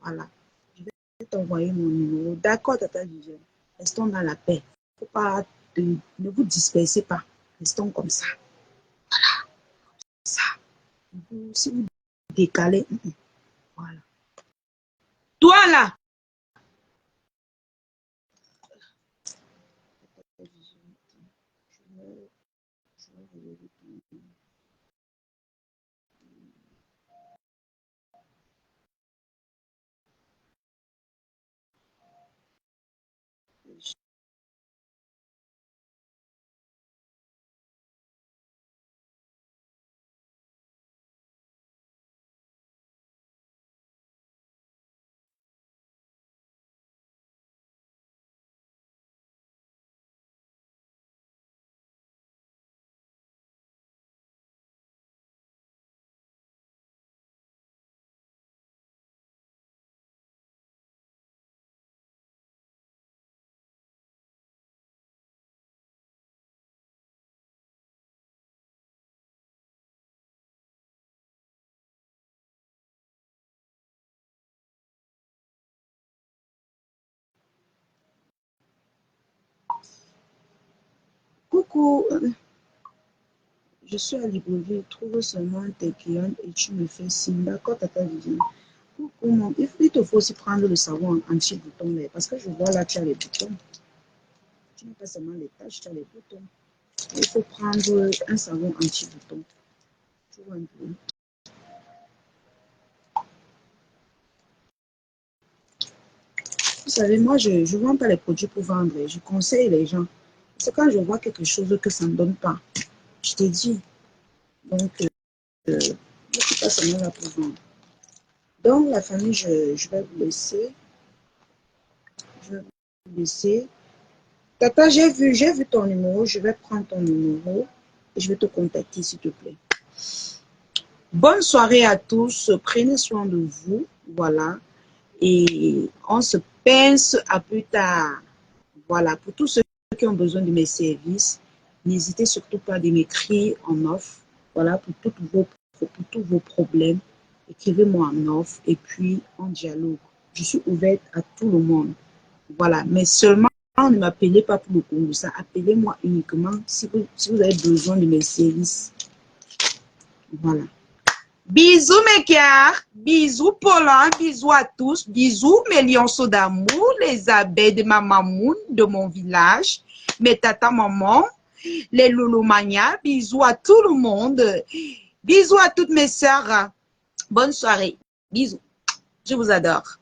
Voilà. Je vais t'envoyer mon numéro. D'accord, Tata Viviane. Restons dans la paix. Faut pas ne vous dispersez pas. Restons comme ça. Voilà. Ça. Si vous décalez, voilà. Toi là, Coucou, je suis à Libreville, trouve seulement tes clients et tu me fais signe. D'accord, Tata Viviane. Coucou, il te faut aussi prendre le savon anti-bouton, parce que je vois là, tu as les boutons. Tu n'as pas seulement les taches, tu as les boutons. Il faut prendre un savon anti-bouton. Tu vois un peu. Vous savez, moi, je ne vends pas les produits pour vendre. Je conseille les gens. C'est quand je vois quelque chose que ça ne donne pas. Je te dis. Donc, je ne suis pas seulement là pour vendre. Donc, la famille, je vais vous laisser. Je vais vous laisser. Tata, j'ai vu ton numéro. Je vais prendre ton numéro et je vais te contacter, s'il te plaît. Bonne soirée à tous. Prenez soin de vous. Voilà. Et on se pince à plus tard. Voilà. Pour tous ceux qui ont besoin de mes services, n'hésitez surtout pas à m'écrire en offre. Voilà. Pour tous vos problèmes, écrivez-moi en offre et puis en dialogue. Je suis ouverte à tout le monde. Voilà. Mais seulement, ne m'appelez pas pour le Congo. Ça, appelez-moi uniquement si vous avez besoin de mes services. Voilà. Bisous mes cœurs, bisous Paulin, bisous à tous, bisous mes lionceaux d'amour, les abeilles de ma mamoune de mon village, mes tata maman, les loulomania, bisous à tout le monde, bisous à toutes mes sœurs, bonne soirée, bisous, je vous adore.